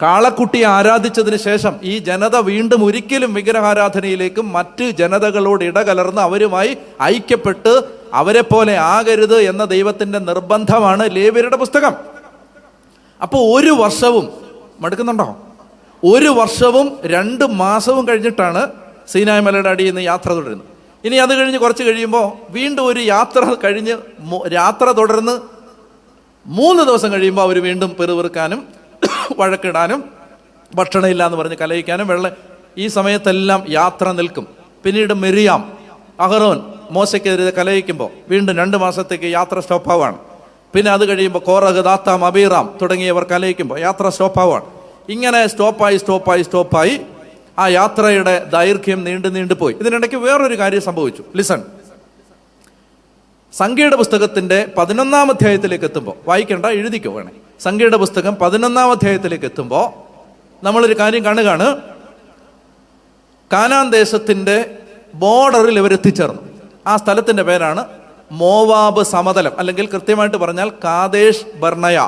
കാളക്കുട്ടിയെ ആരാധിച്ചതിന് ശേഷം ഈ ജനത വീണ്ടും ഒരിക്കലും വിഗ്രഹാരാധനയിലേക്കും മറ്റ് ജനതകളോട് ഇടകലർന്ന് അവരുമായി ഐക്യപ്പെട്ട് അവരെ പോലെ ആകരുത് എന്ന ദൈവത്തിൻ്റെ നിർബന്ധമാണ് ലേവ്യരുടെ പുസ്തകം. അപ്പോൾ 1 വർഷവും, മടുക്കുന്നുണ്ടോ? 1 വർഷവും 2 മാസവും കഴിഞ്ഞിട്ടാണ് സീനായ് മലയുടെ അടിയിൽ നിന്ന് യാത്ര തുടരുന്നത്. ഇനി അത് കഴിഞ്ഞ് കുറച്ച് കഴിയുമ്പോൾ വീണ്ടും ഒരു യാത്ര തുടർന്ന് 3 ദിവസം കഴിയുമ്പോൾ അവർ വീണ്ടും പെറുവിറുക്കാനും വഴക്കിടാനും ഭക്ഷണമില്ല എന്ന് പറഞ്ഞ് കലയിക്കാനും ഈ സമയത്തെല്ലാം യാത്ര നിൽക്കും. പിന്നീട് മിരിയാം, അഹറോൻ മോശയ്ക്കെതിരെ കലയിക്കുമ്പോൾ വീണ്ടും 2 മാസത്തേക്ക് യാത്ര സ്റ്റോപ്പാവാണ്. പിന്നെ അത് കഴിയുമ്പോൾ കോറഹ്, ദാത്താം, അബീറാം തുടങ്ങിയവർ കലയിക്കുമ്പോൾ യാത്ര സ്റ്റോപ്പാവാണ്. ഇങ്ങനെ സ്റ്റോപ്പായി ആ യാത്രയുടെ ദൈർഘ്യം നീണ്ടു പോയി. ഇതിനിടയ്ക്ക് വേറൊരു കാര്യം സംഭവിച്ചു. ലിസൺ. സംഖ്യയുടെ പുസ്തകത്തിന്റെ 11-ാം അധ്യായത്തിലേക്ക് എത്തുമ്പോൾ, വായിക്കേണ്ട, എഴുതിക്കോ വേണേ. സംഖ്യയുടെ പുസ്തകം 11-ാം അധ്യായത്തിലേക്ക് എത്തുമ്പോൾ നമ്മളൊരു കാര്യം കാണുകയാണ്. കാനാൻ ദേശത്തിൻ്റെ ബോർഡറിൽ ഇവരെത്തിച്ചേർന്നു. ആ സ്ഥലത്തിൻ്റെ പേരാണ് മോവാബ് സമതലം, അല്ലെങ്കിൽ കൃത്യമായിട്ട് പറഞ്ഞാൽ കാദേശ് ബർണയ.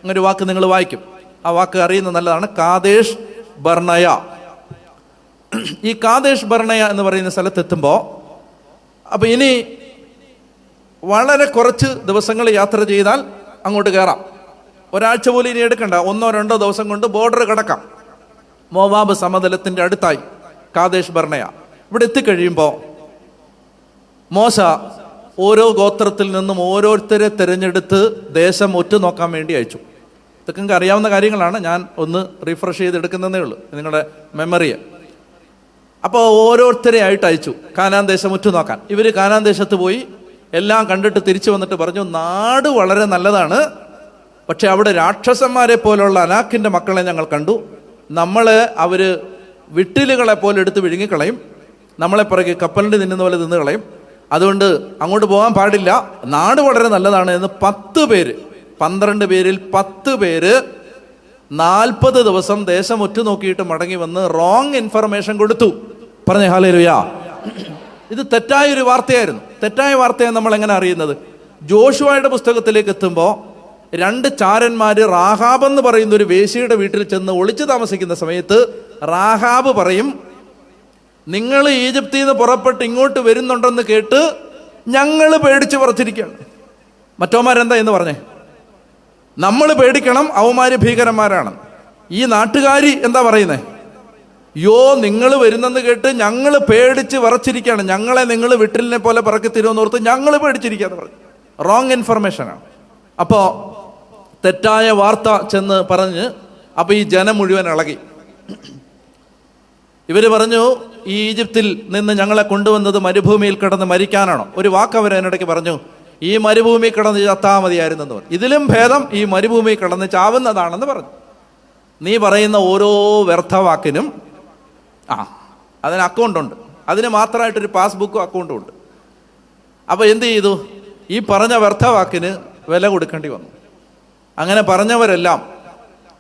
അങ്ങനൊരു വാക്ക് നിങ്ങൾ വായിക്കും, ആ വാക്ക് അറിയുന്നത് നല്ലതാണ്. കാദേശ് ബർണയ. ഈ കാദേശ് ബർണയ എന്ന് പറയുന്ന സ്ഥലത്തെത്തുമ്പോൾ, അപ്പം ഇനി വളരെ കുറച്ച് ദിവസങ്ങൾ യാത്ര ചെയ്താൽ അങ്ങോട്ട് കയറാം. ഒരാഴ്ച പോലും ഇനി എടുക്കണ്ട, 1-2 ദിവസം കൊണ്ട് ബോർഡർ കടക്കാം. മോവാബ് സമതലത്തിൻ്റെ അടുത്തായി കാദേശ് ബർണയ. ഇവിടെ എത്തിക്കഴിയുമ്പോൾ മോശ ഓരോ ഗോത്രത്തിൽ നിന്നും ഓരോരുത്തരെ തിരഞ്ഞെടുത്ത് ദേശം ഒറ്റുനോക്കാൻ വേണ്ടി അയച്ചു. ഇതൊക്കെ നിങ്ങൾക്ക് അറിയാവുന്ന കാര്യങ്ങളാണ്, ഞാൻ ഒന്ന് റീഫ്രഷ് ചെയ്തെടുക്കുന്നതേ ഉള്ളൂ നിങ്ങളുടെ മെമ്മറിയെ. അപ്പോൾ ഓരോരുത്തരെ ആയിട്ട് അയച്ചു കാനാൻ ദേശം ഉറ്റുനോക്കാൻ. ഇവർ കാനാൻ ദേശത്ത് പോയി എല്ലാം കണ്ടിട്ട് തിരിച്ചു വന്നിട്ട് പറഞ്ഞു, നാട് വളരെ നല്ലതാണ്, പക്ഷെ അവിടെ രാക്ഷസന്മാരെ പോലുള്ള അനാക്കിൻ്റെ മക്കളെ ഞങ്ങൾ കണ്ടു. നമ്മളെ അവർ വിട്ടിലുകളെ പോലെ എടുത്ത് വിഴുങ്ങിക്കളയും, നമ്മളെ പിറകെ കപ്പലിൻ്റെ തിന്നുന്ന പോലെ തിന്നു കളയും. അതുകൊണ്ട് അങ്ങോട്ട് പോകാൻ പാടില്ല, നാട് വളരെ നല്ലതാണ് എന്ന് 10 പേര്, 12 പേരിൽ 10 പേര് 40 ദിവസം ദേശം ഒറ്റുനോക്കിയിട്ട് മടങ്ങി വന്ന് റോങ് ഇൻഫർമേഷൻ കൊടുത്തു. പറഞ്ഞേ ഹല്ലേലൂയാ. ഇത് തെറ്റായൊരു വാർത്തയായിരുന്നു. തെറ്റായ വാർത്തയെ നമ്മൾ എങ്ങനെ അറിയുന്നത്? ജോഷുവയുടെ പുസ്തകത്തിലേക്ക് എത്തുമ്പോൾ 2 ചാരന്മാർ റാഹാബ് എന്ന് പറയുന്ന ഒരു വേശ്യയുടെ വീട്ടിൽ ചെന്ന് ഒളിച്ചു താമസിക്കുന്ന സമയത്ത് റാഹാബ് പറയും, നിങ്ങൾ ഈജിപ്തിൽ നിന്ന് പുറപ്പെട്ട് ഇങ്ങോട്ട് വരുന്നുണ്ടെന്ന് കേട്ട് ഞങ്ങൾ പേടിച്ച് പറിച്ചിരിക്കുകയാണ്. മറ്റോമാരെന്താ എന്ന് പറഞ്ഞേ? നമ്മൾ പേടിക്കണം, അവന്മാര് ഭീകരന്മാരാണ്. ഈ നാട്ടുകാരി എന്താ പറയുന്നേ? യോ, നിങ്ങൾ വരുന്നെന്ന് കേട്ട് ഞങ്ങൾ പേടിച്ച് വിറച്ചിരിക്കുകയാണ്, ഞങ്ങളെ നിങ്ങൾ വിട്ടിലിനെ പോലെ പറക്കി തരുമെന്നോർത്ത് ഞങ്ങൾ പേടിച്ചിരിക്കുകയെന്ന് പറഞ്ഞു. റോങ് ഇൻഫർമേഷനാണ്. അപ്പോൾ തെറ്റായ വാർത്ത ചെന്ന് പറഞ്ഞ് അപ്പോൾ ഈ ജനം മുഴുവൻ ഇളകി. ഇവർ പറഞ്ഞു, ഈ ഈജിപ്തിൽ നിന്ന് ഞങ്ങളെ കൊണ്ടുവന്നത് മരുഭൂമിയിൽ കിടന്ന് മരിക്കാനാണോ? ഒരു വാക്ക് അവർ അതിനിടയ്ക്ക് പറഞ്ഞു, ഈ മരുഭൂമി കിടന്ന് ചത്താ മതിയായിരുന്നെന്ന് പറഞ്ഞു. ഇതിലും ഭേദം ഈ മരുഭൂമി കിടന്ന് ചാവുന്നതാണെന്ന് പറഞ്ഞു. നീ പറയുന്ന ഓരോ വ്യർത്ഥവാക്കിനും അതിന് അക്കൗണ്ടുണ്ട്, അതിന് മാത്രമായിട്ടൊരു പാസ്ബുക്കും അക്കൗണ്ടും ഉണ്ട്. അപ്പോൾ എന്ത് ചെയ്തു? ഈ പറഞ്ഞ വ്യർത്ഥവാക്കിന് വില കൊടുക്കേണ്ടി വന്നു. അങ്ങനെ പറഞ്ഞവരെല്ലാം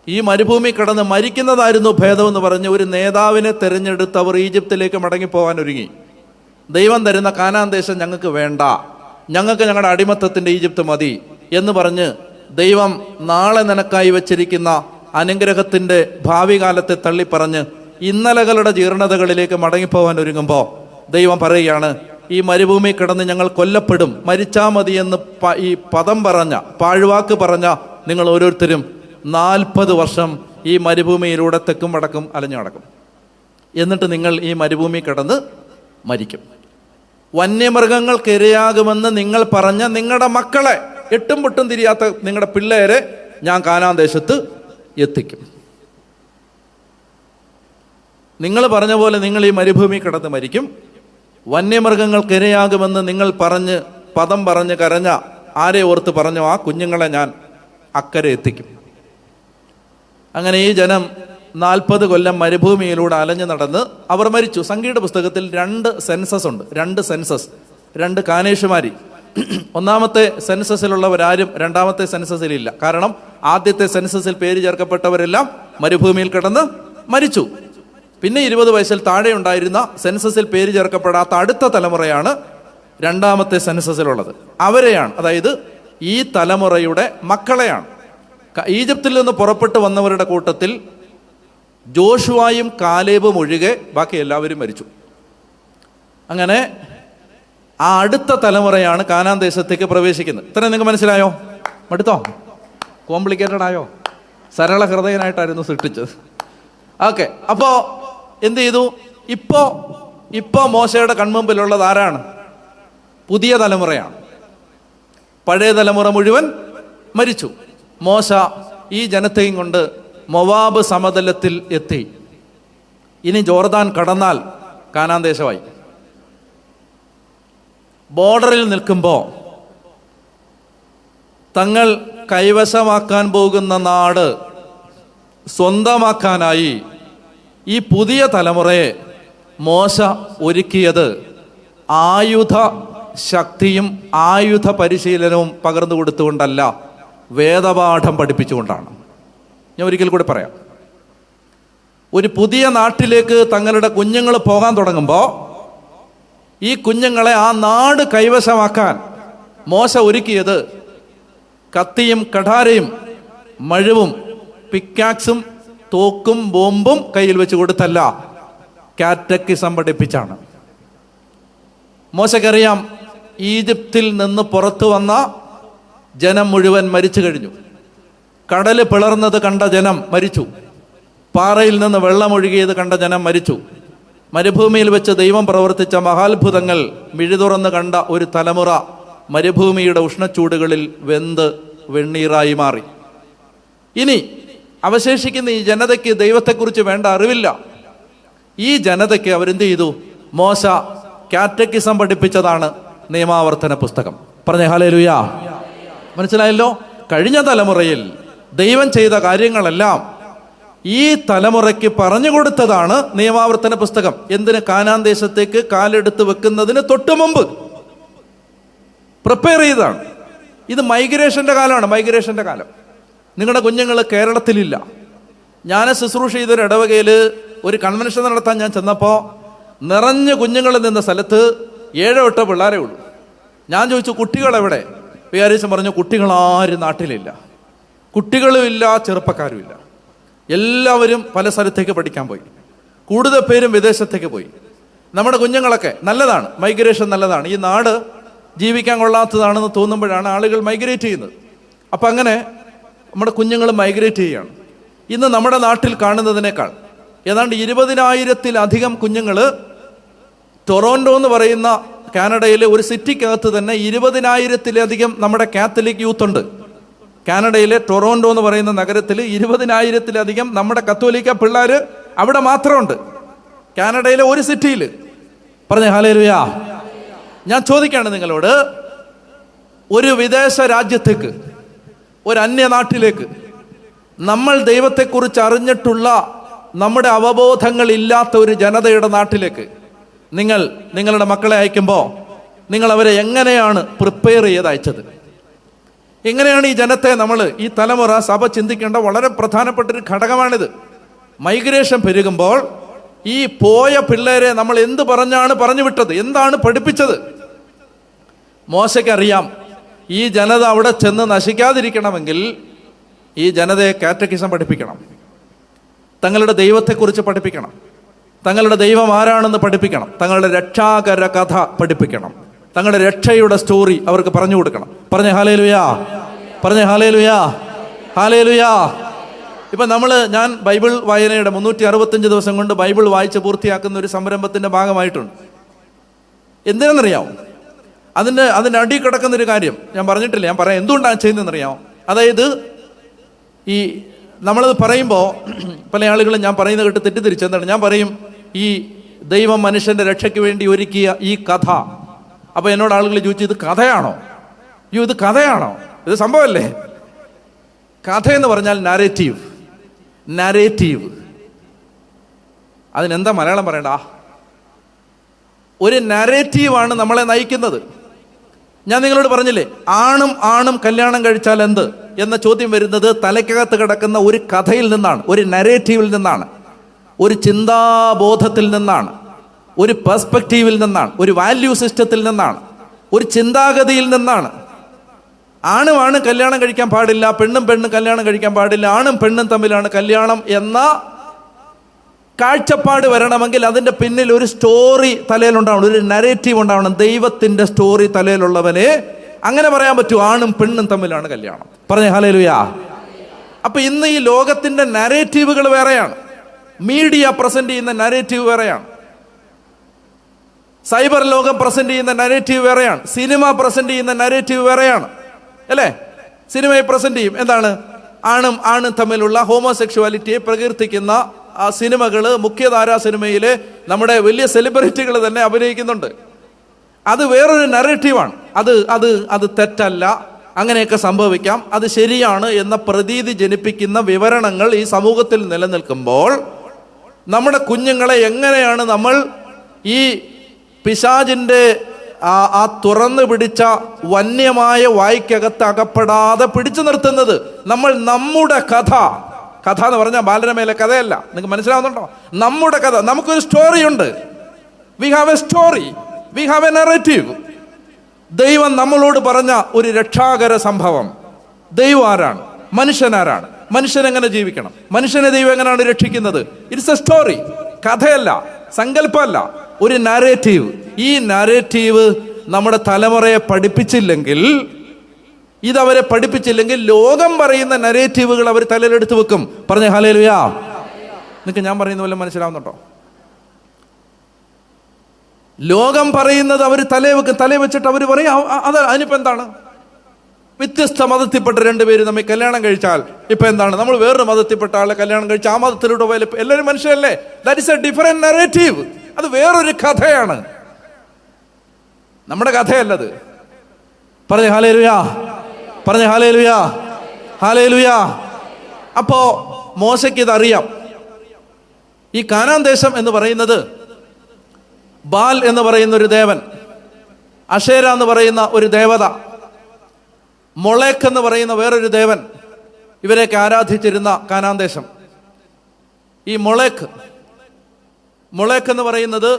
ഈ മരുഭൂമി കിടന്ന് മരിക്കുന്നതായിരുന്നു ഭേദമെന്ന് പറഞ്ഞ് ഒരു നേതാവിനെ തിരഞ്ഞെടുത്ത് അവർ ഈജിപ്തിലേക്ക് മടങ്ങിപ്പോകാൻ ഒരുങ്ങി. ദൈവം തരുന്ന കാനാൻ ദേശം ഞങ്ങൾക്ക് വേണ്ട, ഞങ്ങൾക്ക് ഞങ്ങളുടെ അടിമത്തത്തിൻ്റെ ഈജിപ്ത് മതി എന്ന് പറഞ്ഞ് ദൈവം നാളെ നിനക്കായി വെച്ചിരിക്കുന്ന അനുഗ്രഹത്തിൻ്റെ ഭാവി കാലത്തെ തള്ളിപ്പറഞ്ഞ് ഇന്നലകളുടെ ജീർണതകളിലേക്ക് മടങ്ങിപ്പോകാൻ ഒരുങ്ങുമ്പോൾ ദൈവം പറയുകയാണ്, ഈ മരുഭൂമി കിടന്ന് ഞങ്ങൾ കൊല്ലപ്പെടും, മരിച്ചാൽ മതി എന്ന് ഈ പദം പറഞ്ഞ, പാഴ്വാക്ക് പറഞ്ഞ നിങ്ങൾ ഓരോരുത്തരും 40 വർഷം ഈ മരുഭൂമിയിലൂടെ തെക്കും വടക്കും അലഞ്ഞു നടക്കും. എന്നിട്ട് നിങ്ങൾ ഈ മരുഭൂമി കിടന്ന് മരിക്കും. വന്യമൃഗങ്ങൾക്ക് ഇരയാകുമെന്ന് നിങ്ങൾ പറഞ്ഞ നിങ്ങളുടെ മക്കളെ, എട്ടും പൊട്ടും തിരിയാത്ത നിങ്ങളുടെ പിള്ളേരെ ഞാൻ കാനാൻ ദേശത്ത് എത്തിക്കും. നിങ്ങൾ പറഞ്ഞ പോലെ നിങ്ങൾ ഈ മരുഭൂമി കിടന്ന് മരിക്കും. വന്യമൃഗങ്ങൾക്ക് ഇരയാകുമെന്ന് നിങ്ങൾ പറഞ്ഞ് പദം പറഞ്ഞ് കരഞ്ഞ ആരെ ഓർത്ത് പറഞ്ഞോ ആ കുഞ്ഞുങ്ങളെ ഞാൻ അക്കരെ എത്തിക്കും. അങ്ങനെ ഈ ജനം 40 കൊല്ലം മരുഭൂമിയിലൂടെ അലഞ്ഞു നടന്ന് അവർ മരിച്ചു. സംഖ്യയുടെ പുസ്തകത്തിൽ 2 സെൻസസ് ഉണ്ട്, 2 സെൻസസ്, 2 കാനേഷുമാരി. ഒന്നാമത്തെ സെൻസസിലുള്ളവരാരും രണ്ടാമത്തെ സെൻസസിലില്ല. കാരണം ആദ്യത്തെ സെൻസസിൽ പേര് ചേർക്കപ്പെട്ടവരെല്ലാം മരുഭൂമിയിൽ കിടന്ന് മരിച്ചു. പിന്നെ 20 വയസ്സിൽ താഴെ ഉണ്ടായിരുന്ന സെൻസസിൽ പേര് ചേർക്കപ്പെടാത്ത അടുത്ത തലമുറയാണ് രണ്ടാമത്തെ സെൻസസിലുള്ളത്. അവരെയാണ്, അതായത് ഈ തലമുറയുടെ മക്കളെയാണ്. ഈജിപ്തിൽ നിന്ന് പുറപ്പെട്ടു വന്നവരുടെ കൂട്ടത്തിൽ ജോഷുവായും കാലേബും ഒഴികെ ബാക്കി എല്ലാവരും മരിച്ചു. അങ്ങനെ ആ അടുത്ത തലമുറയാണ് കാനാൻ ദേശത്തേക്ക് പ്രവേശിക്കുന്നത്. ഇത്രയും നിങ്ങൾക്ക് മനസ്സിലായോ? മടുത്തോ? കോംപ്ലിക്കേറ്റഡ് ആയോ? സരള ഹൃദയനായിട്ടായിരുന്നു സൃഷ്ടിച്ചത്. ഓക്കെ, അപ്പോൾ എന്ത് ചെയ്തു? ഇപ്പോ മോശയുടെ കൺമുമ്പിലുള്ളത് ആരാണ്? പുതിയ തലമുറയാണ്. പഴയ തലമുറ മുഴുവൻ മരിച്ചു. മോശ ഈ ജനത്തെയും കൊണ്ട് മൊവാബ് സമതലത്തിൽ എത്തി. ഇനി ജോർദാൻ കടന്നാൽ കാനാൻ ദേശമായി. ബോർഡറിൽ നിൽക്കുമ്പോൾ തങ്ങൾ കൈവശമാക്കാൻ പോകുന്ന നാട് സ്വന്തമാക്കാനായി ഈ പുതിയ തലമുറയെ മോശ ഒരുക്കിയത് ആയുധ ശക്തിയും ആയുധ പരിശീലനവും പകർന്നു കൊടുത്തുകൊണ്ടല്ല, വേദപാഠം പഠിപ്പിച്ചുകൊണ്ടാണ്. ഞാൻ ഒരിക്കൽ കൂടി പറയാം. ഒരു പുതിയ നാട്ടിലേക്ക് തങ്ങളുടെ കുഞ്ഞുങ്ങൾ പോകാൻ തുടങ്ങുമ്പോൾ ഈ കുഞ്ഞുങ്ങളെ ആ നാട് കൈവശമാക്കാൻ മോശ ഒരുക്കിയത് കത്തിയും കഠാരയും മഴുവും പിക്കാക്സും തോക്കും ബോംബും കയ്യിൽ വെച്ച് കൊടുത്തല്ല, കാറ്റക്കിസം പഠിപ്പിച്ചാണ്. മോശക്കറിയാം, ഈജിപ്തിൽ നിന്ന് പുറത്തു വന്ന ജനം മുഴുവൻ മരിച്ചു കഴിഞ്ഞു. കടല് പിളർന്നത് കണ്ട ജനം മരിച്ചു. പാറയിൽ നിന്ന് വെള്ളമൊഴുകിയത് കണ്ട ജനം മരിച്ചു. മരുഭൂമിയിൽ വെച്ച് ദൈവം പ്രവർത്തിച്ച മഹാത്ഭുതങ്ങൾ മിഴിതുറന്ന് കണ്ട ഒരു തലമുറ മരുഭൂമിയുടെ ഉഷ്ണച്ചൂടുകളിൽ വെന്ത് വെണ്ണീറായി മാറി. ഇനി അവശേഷിക്കുന്ന ഈ ജനതയ്ക്ക് ദൈവത്തെക്കുറിച്ച് വേണ്ട അറിവില്ല. ഈ ജനതയ്ക്ക് അവരെന്ത് ചെയ്തു? മോശ കാറ്റക്കിസം പഠിപ്പിച്ചതാണ് നിയമാവർത്തന പുസ്തകം. പറഞ്ഞേ ഹല്ലേലൂയാ. മനസ്സിലായല്ലോ? കഴിഞ്ഞ തലമുറയിൽ ദൈവം ചെയ്ത കാര്യങ്ങളെല്ലാം ഈ തലമുറയ്ക്ക് പറഞ്ഞു കൊടുത്തതാണ് നിയമാവർത്തന പുസ്തകം. എന്തിന്? കാനാൻ ദേശത്തേക്ക് കാലെടുത്ത് വെക്കുന്നതിന് തൊട്ടു മുമ്പ് പ്രിപ്പയർ ചെയ്തതാണ്. ഇത് മൈഗ്രേഷന്റെ കാലമാണ്, മൈഗ്രേഷന്റെ കാലം. നിങ്ങളുടെ കുഞ്ഞുങ്ങൾ കേരളത്തിലില്ല. ഞാൻ ശുശ്രൂഷ ചെയ്തൊരു ഇടവകയിൽ ഒരു കൺവെൻഷൻ നടത്താൻ ഞാൻ ചെന്നപ്പോൾ നിറഞ്ഞ കുഞ്ഞുങ്ങൾ നിന്ന സ്ഥലത്ത് 7-8 പിള്ളേരേ ഉള്ളൂ. ഞാൻ ചോദിച്ചു, കുട്ടികളെവിടെ? വികാരിച്ചൻ പറഞ്ഞു, കുട്ടികളാരും നാട്ടിലില്ല, കുട്ടികളുമില്ല, ചെറുപ്പക്കാരുമില്ല, എല്ലാവരും പല സ്ഥലത്തേക്ക് പഠിക്കാൻ പോയി. കൂടുതൽ പേരും വിദേശത്തേക്ക് പോയി. നമ്മുടെ കുഞ്ഞുങ്ങളൊക്കെ നല്ലതാണ്, മൈഗ്രേഷൻ നല്ലതാണ്. ഈ നാട് ജീവിക്കാൻ കൊള്ളാത്തതാണെന്ന് തോന്നുമ്പോഴാണ് ആളുകൾ മൈഗ്രേറ്റ് ചെയ്യുന്നത്. അപ്പം അങ്ങനെ നമ്മുടെ കുഞ്ഞുങ്ങൾ മൈഗ്രേറ്റ് ചെയ്യുകയാണ്. ഇന്ന് നമ്മുടെ നാട്ടിൽ കാണുന്നതിനേക്കാൾ ഏതാണ്ട് 20,000-ത്തിലധികം കുഞ്ഞുങ്ങൾ ടൊറോണ്ടോ എന്ന് പറയുന്ന കാനഡയിലെ ഒരു സിറ്റിക്കകത്ത് തന്നെ 20,000-ത്തിലധികം നമ്മുടെ കാത്തലിക് യൂത്ത് ഉണ്ട്. കാനഡയിലെ ടൊറോണ്ടോ എന്ന് പറയുന്ന നഗരത്തിൽ 20,000-ത്തിലധികം നമ്മുടെ കത്തോലിക്ക പിള്ളേർ അവിടെ മാത്രമുണ്ട്, കാനഡയിലെ ഒരു സിറ്റിയിൽ. പറഞ്ഞേ ഹല്ലേലൂയാ. ഞാൻ ചോദിക്കാണ് നിങ്ങളോട്, ഒരു വിദേശ രാജ്യത്തേക്ക്, ഒരു അന്യനാട്ടിലേക്ക്, നമ്മൾ ദൈവത്തെക്കുറിച്ച് അറിഞ്ഞിട്ടുള്ള നമ്മുടെ അവബോധങ്ങൾ ഇല്ലാത്ത ഒരു ജനതയുടെ നാട്ടിലേക്ക് നിങ്ങളുടെ മക്കളെ അയക്കുമ്പോൾ നിങ്ങൾ അവരെ എങ്ങനെയാണ് പ്രിപ്പയർ ചെയ്ത് അയച്ചത്? എങ്ങനെയാണ് ഈ ജനത്തെ ഈ തലമുറ സഭ ചിന്തിക്കേണ്ട വളരെ പ്രധാനപ്പെട്ട ഒരു ഘടകമാണിത്. മൈഗ്രേഷൻ പെരുകുമ്പോൾ ഈ പോയ പിള്ളേരെ നമ്മൾ എന്ത് പറഞ്ഞാണ് പറഞ്ഞു വിട്ടത്? എന്താണ് പഠിപ്പിച്ചത്? മോശയ്ക്കറിയാം, ഈ ജനത അവിടെ ചെന്ന് നശിക്കാതിരിക്കണമെങ്കിൽ ഈ ജനതയെ കാറ്റക്കിസം പഠിപ്പിക്കണം, തങ്ങളുടെ ദൈവത്തെക്കുറിച്ച് പഠിപ്പിക്കണം, തങ്ങളുടെ ദൈവം ആരാണെന്ന് പഠിപ്പിക്കണം, തങ്ങളുടെ രക്ഷാകര കഥ പഠിപ്പിക്കണം, തങ്ങളുടെ രക്ഷയുടെ സ്റ്റോറി അവർക്ക് പറഞ്ഞു കൊടുക്കണം. പറഞ്ഞേ ഹല്ലേലൂയാ. പറഞ്ഞേ ഹല്ലേലൂയാ. ഹല്ലേലൂയാ. ഇപ്പം ഞാൻ ബൈബിൾ വായനയുടെ 365 ദിവസം കൊണ്ട് ബൈബിൾ വായിച്ച് പൂർത്തിയാക്കുന്ന ഒരു സംരംഭത്തിൻ്റെ ഭാഗമായിട്ടുണ്ട്. എന്തിനെന്നറിയാമോ? അതിൻ്റെ അടി കിടക്കുന്നൊരു കാര്യം ഞാൻ പറഞ്ഞിട്ടില്ല. ഞാൻ പറയാം എന്തുകൊണ്ടാണ് ചെയ്യുന്നതെന്നറിയാമോ? അതായത് ഈ നമ്മളത് പറയുമ്പോൾ പല ആളുകളും ഞാൻ പറയുന്നത് കേട്ട് തെറ്റിദ്ധരിച്ചു. എന്താണ്? ഞാൻ പറയും, ഈ ദൈവം മനുഷ്യൻ്റെ രക്ഷയ്ക്ക് വേണ്ടി ഒരുക്കിയ ഈ കഥ. അപ്പോൾ എന്നോട് ആളുകൾ ചോദിച്ചു, ഇത് കഥയാണോ? ഇത് കഥയാണോ? ഇത് സംഭവമല്ലേ? കഥയെന്ന് പറഞ്ഞാൽ നാരേറ്റീവ്. നാരേറ്റീവ് അതിനെന്താ മലയാളം പറയണ്ട? ഒരു നാരേറ്റീവാണ് നമ്മളെ നയിക്കുന്നത്. ഞാൻ നിങ്ങളോട് പറഞ്ഞില്ലേ, ആണും കല്യാണം കഴിച്ചാൽ എന്ത് എന്ന ചോദ്യം വരുന്നത് തലയ്ക്കകത്ത് കിടക്കുന്ന ഒരു കഥയിൽ നിന്നാണ്, ഒരു നരേറ്റീവിൽ നിന്നാണ്, ഒരു ചിന്താബോധത്തിൽ നിന്നാണ്, ഒരു പെർസ്പെക്റ്റീവിൽ നിന്നാണ്, ഒരു വാല്യൂ സിസ്റ്റത്തിൽ നിന്നാണ്, ഒരു ചിന്താഗതിയിൽ നിന്നാണ്. ആണും കല്യാണം കഴിക്കാൻ പാടില്ല, പെണ്ണും കല്യാണം കഴിക്കാൻ പാടില്ല, ആണും പെണ്ണും തമ്മിലാണ് കല്യാണം എന്ന കാഴ്ചപ്പാട് വരണമെങ്കിൽ അതിൻ്റെ പിന്നിൽ ഒരു സ്റ്റോറി തലയിലുണ്ടാവണം, ഒരു നരേറ്റീവ് ഉണ്ടാവണം. ദൈവത്തിൻ്റെ സ്റ്റോറി തലയിലുള്ളവനെ അങ്ങനെ പറയാൻ പറ്റൂ, ആണും പെണ്ണും തമ്മിലാണ് കല്യാണം. പറഞ്ഞേ ഹല്ലേലൂയാ. അപ്പൊ ഇന്ന് ഈ ലോകത്തിന്റെ നരേറ്റീവുകൾ വേറെയാണ്, മീഡിയ പ്രസന്റ് ചെയ്യുന്ന നരേറ്റീവ് വേറെയാണ്, സൈബർ ലോകം പ്രസന്റ് ചെയ്യുന്ന നരേറ്റീവ് വേറെയാണ്, സിനിമ പ്രസന്റ് ചെയ്യുന്ന നരേറ്റീവ് വേറെയാണ്. അല്ലേ? സിനിമയെ പ്രസന്റ് ചെയ്യും, എന്താണ്? ആണും തമ്മിലുള്ള ഹോമോസെക്ഷുവാലിറ്റിയെ പ്രകീർത്തിക്കുന്ന ആ സിനിമകൾ മുഖ്യധാരാ സിനിമയിൽ നമ്മുടെ വലിയ സെലിബ്രിറ്റികൾ തന്നെ അഭിനയിക്കുന്നുണ്ട്. അത് വേറൊരു നറേറ്റീവാണ്. അത് തെറ്റല്ല, അങ്ങനെയൊക്കെ സംഭവിക്കാം, അത് ശരിയാണ് എന്ന പ്രതീതി ജനിപ്പിക്കുന്ന വിവരണങ്ങൾ ഈ സമൂഹത്തിൽ നിലനിൽക്കുമ്പോൾ നമ്മുടെ കുഞ്ഞുങ്ങളെ എങ്ങനെയാണ് നമ്മൾ ഈ പിശാചിൻ്റെ ആ തുറന്നു പിടിച്ച വന്യമായ വായ്ക്കകത്ത് അകപ്പെടാതെ പിടിച്ചു നിർത്തുന്നത്? നമ്മൾ നമ്മുടെ കഥ കഥ എന്ന് പറഞ്ഞാൽ ബാലരമയിലെ കഥയല്ല. നിങ്ങൾക്ക് മനസ്സിലാവുന്നുണ്ടോ? നമ്മുടെ കഥ, നമുക്കൊരു സ്റ്റോറി ഉണ്ട്. V have A story, V have A narrative. ദൈവം നമ്മളോട് പറഞ്ഞ ഒരു രക്ഷാകര സംഭവം. ദൈവം ആരാണ്? മനുഷ്യനാരാണ്? മനുഷ്യൻ എങ്ങനെ ജീവിക്കണം? മനുഷ്യനെ ദൈവം എങ്ങനെയാണ് രക്ഷിക്കുന്നത്? It's A story. കഥയല്ല, സങ്കല്പമല്ല, ഒരു നറേറ്റീവ്. ഈ നറേറ്റീവ് നമ്മുടെ തലമുറയെ പഠിപ്പിച്ചില്ലെങ്കിൽ, ഇതവരെ പഠിപ്പിച്ചില്ലെങ്കിൽ ലോകം പറയുന്ന നരേറ്റീവുകൾ അവർ തലയിലെടുത്ത് വെക്കും. പറഞ്ഞ ഹല്ലേലൂയാ. നിങ്ങൾക്ക് ഞാൻ പറയുന്ന വല്ലതും മനസ്സിലാവുന്നുണ്ടോ? ലോകം പറയുന്നത് അവർ തലയിൽ വെച്ചിട്ട് അവർ പറയും അത് അതിനിപ്പോൾ എന്താണ്? വ്യത്യസ്ത മതത്തിൽപ്പെട്ട രണ്ടുപേര് തമ്മിൽ കല്യാണം കഴിച്ചാൽ ഇപ്പൊ എന്താണ്? നമ്മൾ വേറൊരു മതത്തിൽപ്പെട്ട ആളെ കല്യാണം കഴിച്ച് ആ മതത്തിലൂടെ പോയാൽ എല്ലാവരും മനുഷ്യരല്ലേ? That is a different narrative. അത് വേറൊരു കഥയാണ്, നമ്മുടെ കഥയല്ലത്. പറഞ്ഞ ഹല്ലേലൂയാ, പറഞ്ഞ ഹല്ലേലൂയാ, ഹല്ലേലൂയാ. അപ്പോ മോശയ്ക്ക് ഇതറിയാം. ഈ കാനാൻ ദേശം എന്ന് പറയുന്നത് ബാൽ എന്ന് പറയുന്ന ഒരു ദേവൻ, അഷേര എന്ന് പറയുന്ന ഒരു ദേവത, മൊളേക്ക് എന്ന് പറയുന്ന വേറൊരു ദേവൻ, ഇവരെയൊക്കെ ആരാധിച്ചിരുന്ന കാനാൻ ദേശം. ഈ മൊളേക്ക് എന്ന് പറയുന്നത്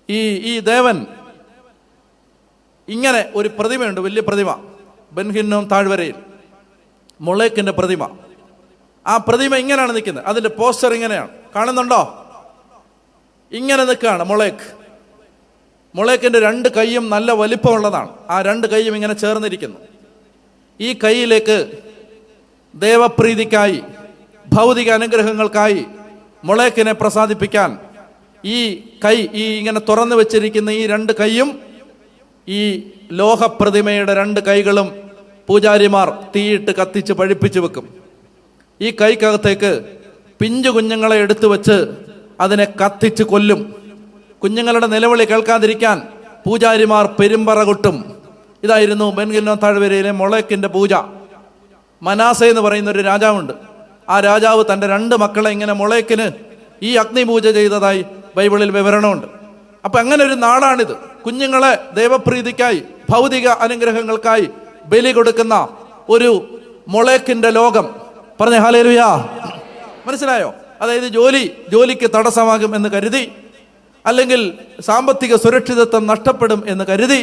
ഈ ദേവൻ ഇങ്ങനെ ഒരു പ്രതിമയുണ്ട്, വലിയ പ്രതിമ, ബെൻഹിന്നോം താഴ്വരയിൽ മൊളേക്കിന്റെ പ്രതിമ. ആ പ്രതിമ ഇങ്ങനെയാണ് നിൽക്കുന്നത്. അതിന്റെ പോസ്റ്റർ ഇങ്ങനെയാണ്, കാണുന്നുണ്ടോ? ഇങ്ങനെ നിൽക്കുകയാണ് മൊളേക്കിന്റെ രണ്ട് കൈയും നല്ല വലിപ്പമുള്ളതാണ്. ആ രണ്ട് കൈയും ഇങ്ങനെ ചേർന്നിരിക്കുന്നു. ഈ കൈയിലേക്ക് ദേവപ്രീതിക്കായി, ഭൗതിക അനുഗ്രഹങ്ങൾക്കായി മൊളേക്കിനെ പ്രസാദിപ്പിക്കാൻ ഈ കൈ, ഈ ഇങ്ങനെ തുറന്നു വെച്ചിരിക്കുന്ന ഈ രണ്ട് കൈയും ഈ ലോഹപ്രതിമയുടെ രണ്ട് കൈകളും പൂജാരിമാർ തീയിട്ട് കത്തിച്ച് പഴിപ്പിച്ചു വെക്കും. ഈ കൈക്കകത്തേക്ക് പിഞ്ചു കുഞ്ഞുങ്ങളെ എടുത്തു വെച്ച് അതിനെ കത്തിച്ച് കൊല്ലും. കുഞ്ഞുങ്ങളുടെ നിലവിളി കേൾക്കാതിരിക്കാൻ പൂജാരിമാർ പെരുമ്പറ കൊട്ടും. ഇതായിരുന്നു ബെൻഹിന്നോം താഴ്വരയിലെ മൊളേക്കിന്റെ പൂജ. മനാസ എന്ന് പറയുന്ന ഒരു രാജാവുണ്ട്. ആ രാജാവ് തൻ്റെ രണ്ട് മക്കളെ ഇങ്ങനെ മൊളേക്കിന് ഈ അഗ്നിപൂജ ചെയ്തതായി ബൈബിളിൽ വിവരണമുണ്ട്. അപ്പൊ അങ്ങനെ ഒരു നാടാണിത്. കുഞ്ഞുങ്ങളെ ദൈവപ്രീതിക്കായി, ഭൗതിക അനുഗ്രഹങ്ങൾക്കായി ബലി കൊടുക്കുന്ന ഒരു മൊളേക്കിന്റെ ലോകം. പറഞ്ഞ ഹല്ലേലൂയാ. മനസ്സിലായോ? അതായത് ജോലിക്ക് തടസ്സമാകും എന്ന് കരുതി, അല്ലെങ്കിൽ സാമ്പത്തിക സുരക്ഷിതത്വം നഷ്ടപ്പെടും എന്ന് കരുതി,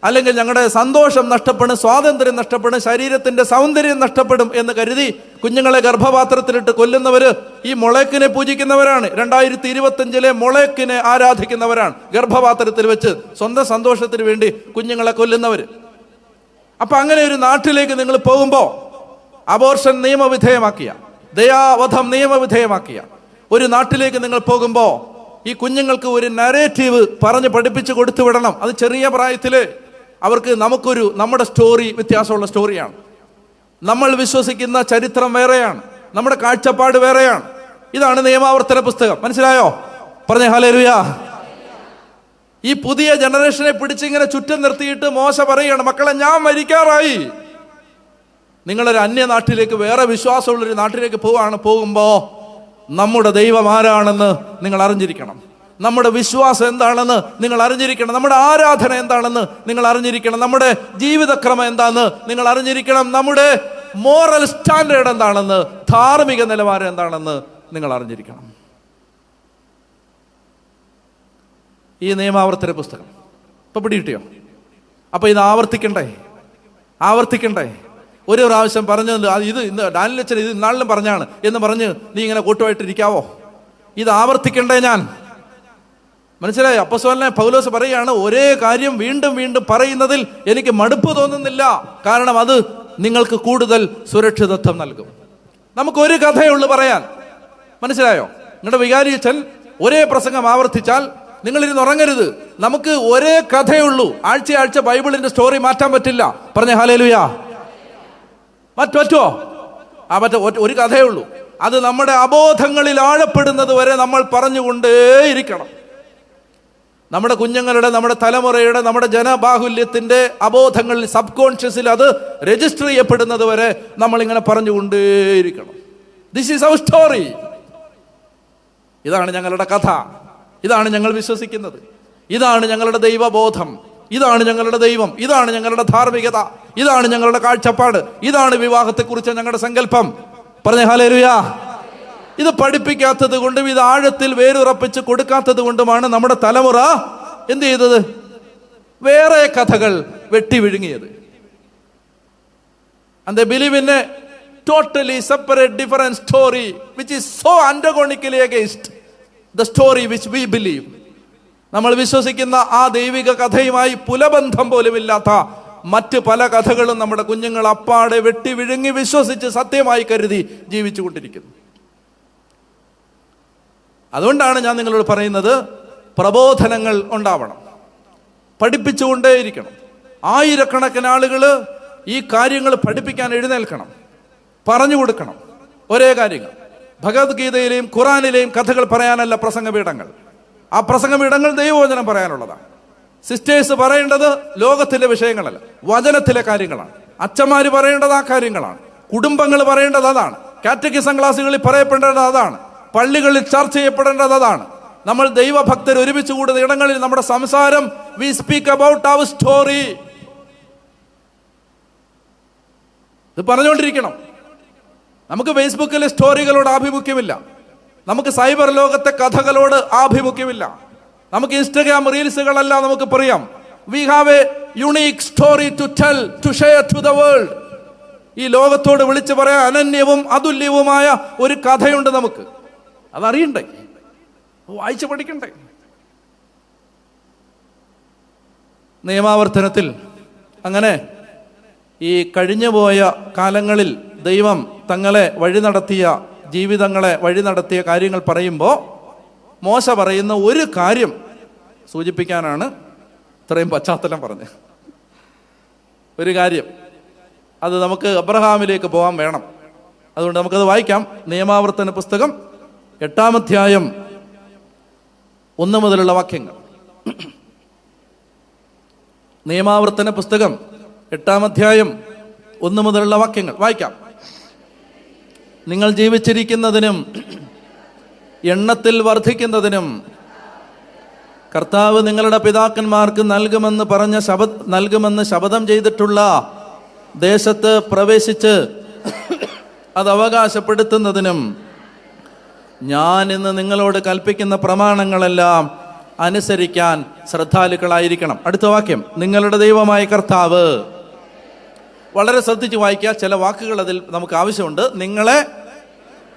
അല്ലെങ്കിൽ ഞങ്ങളുടെ സന്തോഷം നഷ്ടപ്പെടും, സ്വാതന്ത്ര്യം നഷ്ടപ്പെടും, ശരീരത്തിന്റെ സൗന്ദര്യം നഷ്ടപ്പെടും എന്ന് കരുതി കുഞ്ഞുങ്ങളെ ഗർഭപാത്രത്തിലിട്ട് കൊല്ലുന്നവര് ഈ മൊളേക്കിനെ പൂജിക്കുന്നവരാണ്. 2025 മൊളേക്കിനെ ആരാധിക്കുന്നവരാണ്. ഗർഭപാത്രത്തിൽ വെച്ച് സ്വന്തം സന്തോഷത്തിന് വേണ്ടി കുഞ്ഞുങ്ങളെ കൊല്ലുന്നവര്. അപ്പൊ അങ്ങനെ ഒരു നാട്ടിലേക്ക് നിങ്ങൾ പോകുമ്പോ, അബോർഷൻ നിയമവിധേയമാക്കിയ, ദയാവധം നിയമവിധേയമാക്കിയ ഒരു നാട്ടിലേക്ക് നിങ്ങൾ പോകുമ്പോ ഈ കുഞ്ഞുങ്ങൾക്ക് ഒരു നരേറ്റീവ് പറഞ്ഞ് പഠിപ്പിച്ച് കൊടുത്തു വിടണം. അത് ചെറിയ പ്രായത്തില് അവർക്ക് നമ്മുടെ സ്റ്റോറി വ്യത്യാസമുള്ള സ്റ്റോറിയാണ്. നമ്മൾ വിശ്വസിക്കുന്ന ചരിത്രം വേറെയാണ്, നമ്മുടെ കാഴ്ചപ്പാട് വേറെയാണ്. ഇതാണ് നിയമാവർത്തന പുസ്തകം. മനസ്സിലായോ? പറഞ്ഞ ഹല്ലേലൂയാ. ഈ പുതിയ ജനറേഷനെ പിടിച്ചിങ്ങനെ ചുറ്റും നിർത്തിയിട്ട് മോശ പറയുകയാണ്, മക്കളെ ഞാൻ മരിക്കാറായി, നിങ്ങളൊരു അന്യനാട്ടിലേക്ക്, വേറെ വിശ്വാസമുള്ളൊരു നാട്ടിലേക്ക് പോകുമ്പോ നമ്മുടെ ദൈവം ആരാണെന്ന് നിങ്ങൾ അറിഞ്ഞിരിക്കണം. നമ്മുടെ വിശ്വാസം എന്താണെന്ന് നിങ്ങൾ അറിഞ്ഞിരിക്കണം. നമ്മുടെ ആരാധന എന്താണെന്ന് നിങ്ങൾ അറിഞ്ഞിരിക്കണം. നമ്മുടെ ജീവിതക്രമം എന്താണെന്ന് നിങ്ങൾ അറിഞ്ഞിരിക്കണം. നമ്മുടെ മോറൽ സ്റ്റാൻഡേർഡ് എന്താണെന്ന്, ധാർമ്മിക നിലവാരം എന്താണെന്ന് നിങ്ങൾ അറിഞ്ഞിരിക്കണം. ഈ നിയമാവർത്തന പുസ്തകം ഇപ്പൊ പിടികിട്ടിയോ? അപ്പൊ ഇത് ആവർത്തിക്കണ്ടേ? ഒരു പ്രാവശ്യം പറഞ്ഞത് ഇത് ഇന്ന് ഡാനിയലച്ചൻ ഇത് ഇന്നാളിലും പറഞ്ഞാണ് എന്ന് പറഞ്ഞ് നീ ഇങ്ങനെ കൂട്ടുമായിട്ടിരിക്കാവോ? ഇത് ആവർത്തിക്കണ്ടേ? ഞാൻ മനസ്സിലായി. അപ്പോസ്തലനായ പൗലോസ് പറയുകയാണ്, ഒരേ കാര്യം വീണ്ടും വീണ്ടും പറയുന്നതിൽ എനിക്ക് മടുപ്പ് തോന്നുന്നില്ല, കാരണം അത് നിങ്ങൾക്ക് കൂടുതൽ സുരക്ഷിതത്വം നൽകും. നമുക്കൊരു കഥയുള്ളൂ പറയാൻ. മനസ്സിലായോ? നിങ്ങളുടെ വികാരിയച്ഛൻ ഒരേ പ്രസംഗം ആവർത്തിച്ചാൽ നിങ്ങളിരുന്ന് ഉറങ്ങരുത്. നമുക്ക് ഒരേ കഥയുള്ളൂ. ആഴ്ച ബൈബിളിന്റെ സ്റ്റോറി മാറ്റാൻ പറ്റില്ല. പറഞ്ഞ ഹല്ലേലൂയാ. പറ്റുമോ? ഒരു കഥയേ ഉള്ളൂ. അത് നമ്മുടെ അബോധങ്ങളിൽ ആഴപ്പെടുന്നത് വരെ നമ്മൾ പറഞ്ഞുകൊണ്ടേയിരിക്കണം. നമ്മുടെ കുഞ്ഞുങ്ങളുടെ, നമ്മുടെ തലമുറയുടെ, നമ്മുടെ ജനബാഹുല്യത്തിന്റെ അബോധങ്ങളിൽ, സബ് കോൺഷ്യസിൽ അത് രജിസ്റ്റർ ചെയ്യപ്പെടുന്നത് വരെ നമ്മൾ ഇങ്ങനെ പറഞ്ഞുകൊണ്ടേയിരിക്കണം. This is our story. ഇതാണ് ഞങ്ങളുടെ കഥ, ഇതാണ് ഞങ്ങൾ വിശ്വസിക്കുന്നത്, ഇതാണ് ഞങ്ങളുടെ ദൈവബോധം, ഇതാണ് ഞങ്ങളുടെ ദൈവം, ഇതാണ് ഞങ്ങളുടെ ധാർമ്മികത, ഇതാണ് ഞങ്ങളുടെ കാഴ്ചപ്പാട്, ഇതാണ് വിവാഹത്തെക്കുറിച്ച് ഞങ്ങളുടെ സങ്കല്പം. പറഞ്ഞേ ഹല്ലേലൂയാ. ഇത് പഠിപ്പിക്കാത്തത് കൊണ്ടും ഇത് ആഴത്തിൽ വേരുറപ്പിച്ച് കൊടുക്കാത്തത് കൊണ്ടുമാണ് നമ്മുടെ തലമുറ എന്ത് ചെയ്തത്? വേറെ കഥകൾ വെട്ടി വിഴുങ്ങിയത്. And they believe in a totally separate, different story which is so antagonically against the story which we believe. നമ്മൾ വിശ്വസിക്കുന്ന ആ ദൈവിക കഥയുമായി പുലബന്ധം പോലുമില്ലാത്ത മറ്റ് പല കഥകളും നമ്മുടെ കുഞ്ഞുങ്ങൾ അപ്പാടെ വെട്ടി വിഴുങ്ങി വിശ്വസിച്ച് സത്യമായി കരുതി ജീവിച്ചു കൊണ്ടിരിക്കുന്നു. അതുകൊണ്ടാണ് ഞാൻ നിങ്ങളോട് പറയുന്നത്, പ്രബോധനങ്ങൾ ഉണ്ടാവണം, പഠിപ്പിച്ചുകൊണ്ടേയിരിക്കണം. ആയിരക്കണക്കിന് ആളുകൾ ഈ കാര്യങ്ങൾ പഠിപ്പിക്കാൻ എഴുന്നേൽക്കണം, പറഞ്ഞു കൊടുക്കണം. ഒരേ കാര്യങ്ങൾ ഭഗവത്ഗീതയിലെയും ഖുറാനിലെയും കഥകൾ പറയാനല്ല പ്രസംഗപീഠങ്ങൾ. ആ പ്രസംഗപീഠങ്ങൾ ദൈവവചനം പറയാനുള്ളതാണ്. സിസ്റ്റേഴ്സ് പറയേണ്ടത് ലോകത്തിലെ വിഷയങ്ങളല്ല, വചനത്തിലെ കാര്യങ്ങളാണ്. അച്ഛന്മാർ പറയേണ്ടത് ആ കാര്യങ്ങളാണ്. കുടുംബങ്ങൾ പറയേണ്ടത് അതാണ്. കാറ്റഗിസം ക്ലാസ്സുകളിൽ പറയപ്പെടേണ്ടത് അതാണ്. പള്ളികളിൽ ചർച്ച ചെയ്യപ്പെടേണ്ടത് അതാണ്. നമ്മൾ ദൈവഭക്തർ ഒരുമിച്ച് കൂടുന്ന ഇടങ്ങളിൽ നമ്മുടെ സംസാരം we speak about our story. ഇത് പറഞ്ഞുകൊണ്ടിരിക്കണം. നമുക്ക് ഫേസ്ബുക്കിലെ സ്റ്റോറികളോട് ആഭിമുഖ്യമില്ല, നമുക്ക് സൈബർ ലോകത്തെ കഥകളോട് ആഭിമുഖ്യമില്ല, നമുക്ക് ഇൻസ്റ്റഗ്രാം റീൽസുകളല്ല നമുക്ക് പറയാം. We have a unique story to tell, to share to the world. ഈ ലോകത്തോട് വിളിച്ചു പറയാൻ അനന്യവും അതുല്യവുമായ ഒരു കഥയുണ്ട് നമുക്ക്. അതറിയണ്ടേ, വായിച്ചു പഠിക്കണ്ടേ. നിയമാവർത്തനത്തിൽ അങ്ങനെ ഈ കഴിഞ്ഞുപോയ കാലങ്ങളിൽ ദൈവം തങ്ങളെ വഴി നടത്തിയ ജീവിതങ്ങളെ വഴി നടത്തിയ കാര്യങ്ങൾ പറയുമ്പോൾ മോശ പറയുന്ന ഒരു കാര്യം സൂചിപ്പിക്കാനാണ് ഇത്രയും പശ്ചാത്തലം പറഞ്ഞത്. ഒരു കാര്യം, അത് നമുക്ക് അബ്രഹാമിലേക്ക് പോകാൻ വേണം. അതുകൊണ്ട് നമുക്കത് വായിക്കാം. നിയമാവർത്തന പുസ്തകം 8-ാം അധ്യായം 1 മുതലുള്ള വാക്യങ്ങൾ. നിയമാവർത്തന പുസ്തകം 8-ാം അധ്യായം 1 മുതലുള്ള വാക്യങ്ങൾ വായിക്കാം. നിങ്ങൾ ജീവിച്ചിരിക്കുന്നതിനും എണ്ണത്തിൽ വർദ്ധിക്കുന്നതിനും കർത്താവ് നിങ്ങളുടെ പിതാക്കന്മാർക്ക് നൽകുമെന്ന് ശപഥം ചെയ്തിട്ടുള്ള ദേശത്ത് പ്രവേശിച്ച് അത് അവകാശപ്പെടുത്തുന്നതിനും ഞാൻ ഇന്ന് നിങ്ങളോട് കൽപ്പിക്കുന്ന പ്രമാണങ്ങളെല്ലാം അനുസരിക്കാൻ ശ്രദ്ധാലുക്കളായിരിക്കണം. അടുത്ത വാക്യം, നിങ്ങളുടെ ദൈവമായ കർത്താവ്. വളരെ ശ്രദ്ധിച്ച് വായിക്കുക, ചില വാക്കുകൾ അതിൽ നമുക്ക് ആവശ്യമുണ്ട്. നിങ്ങളെ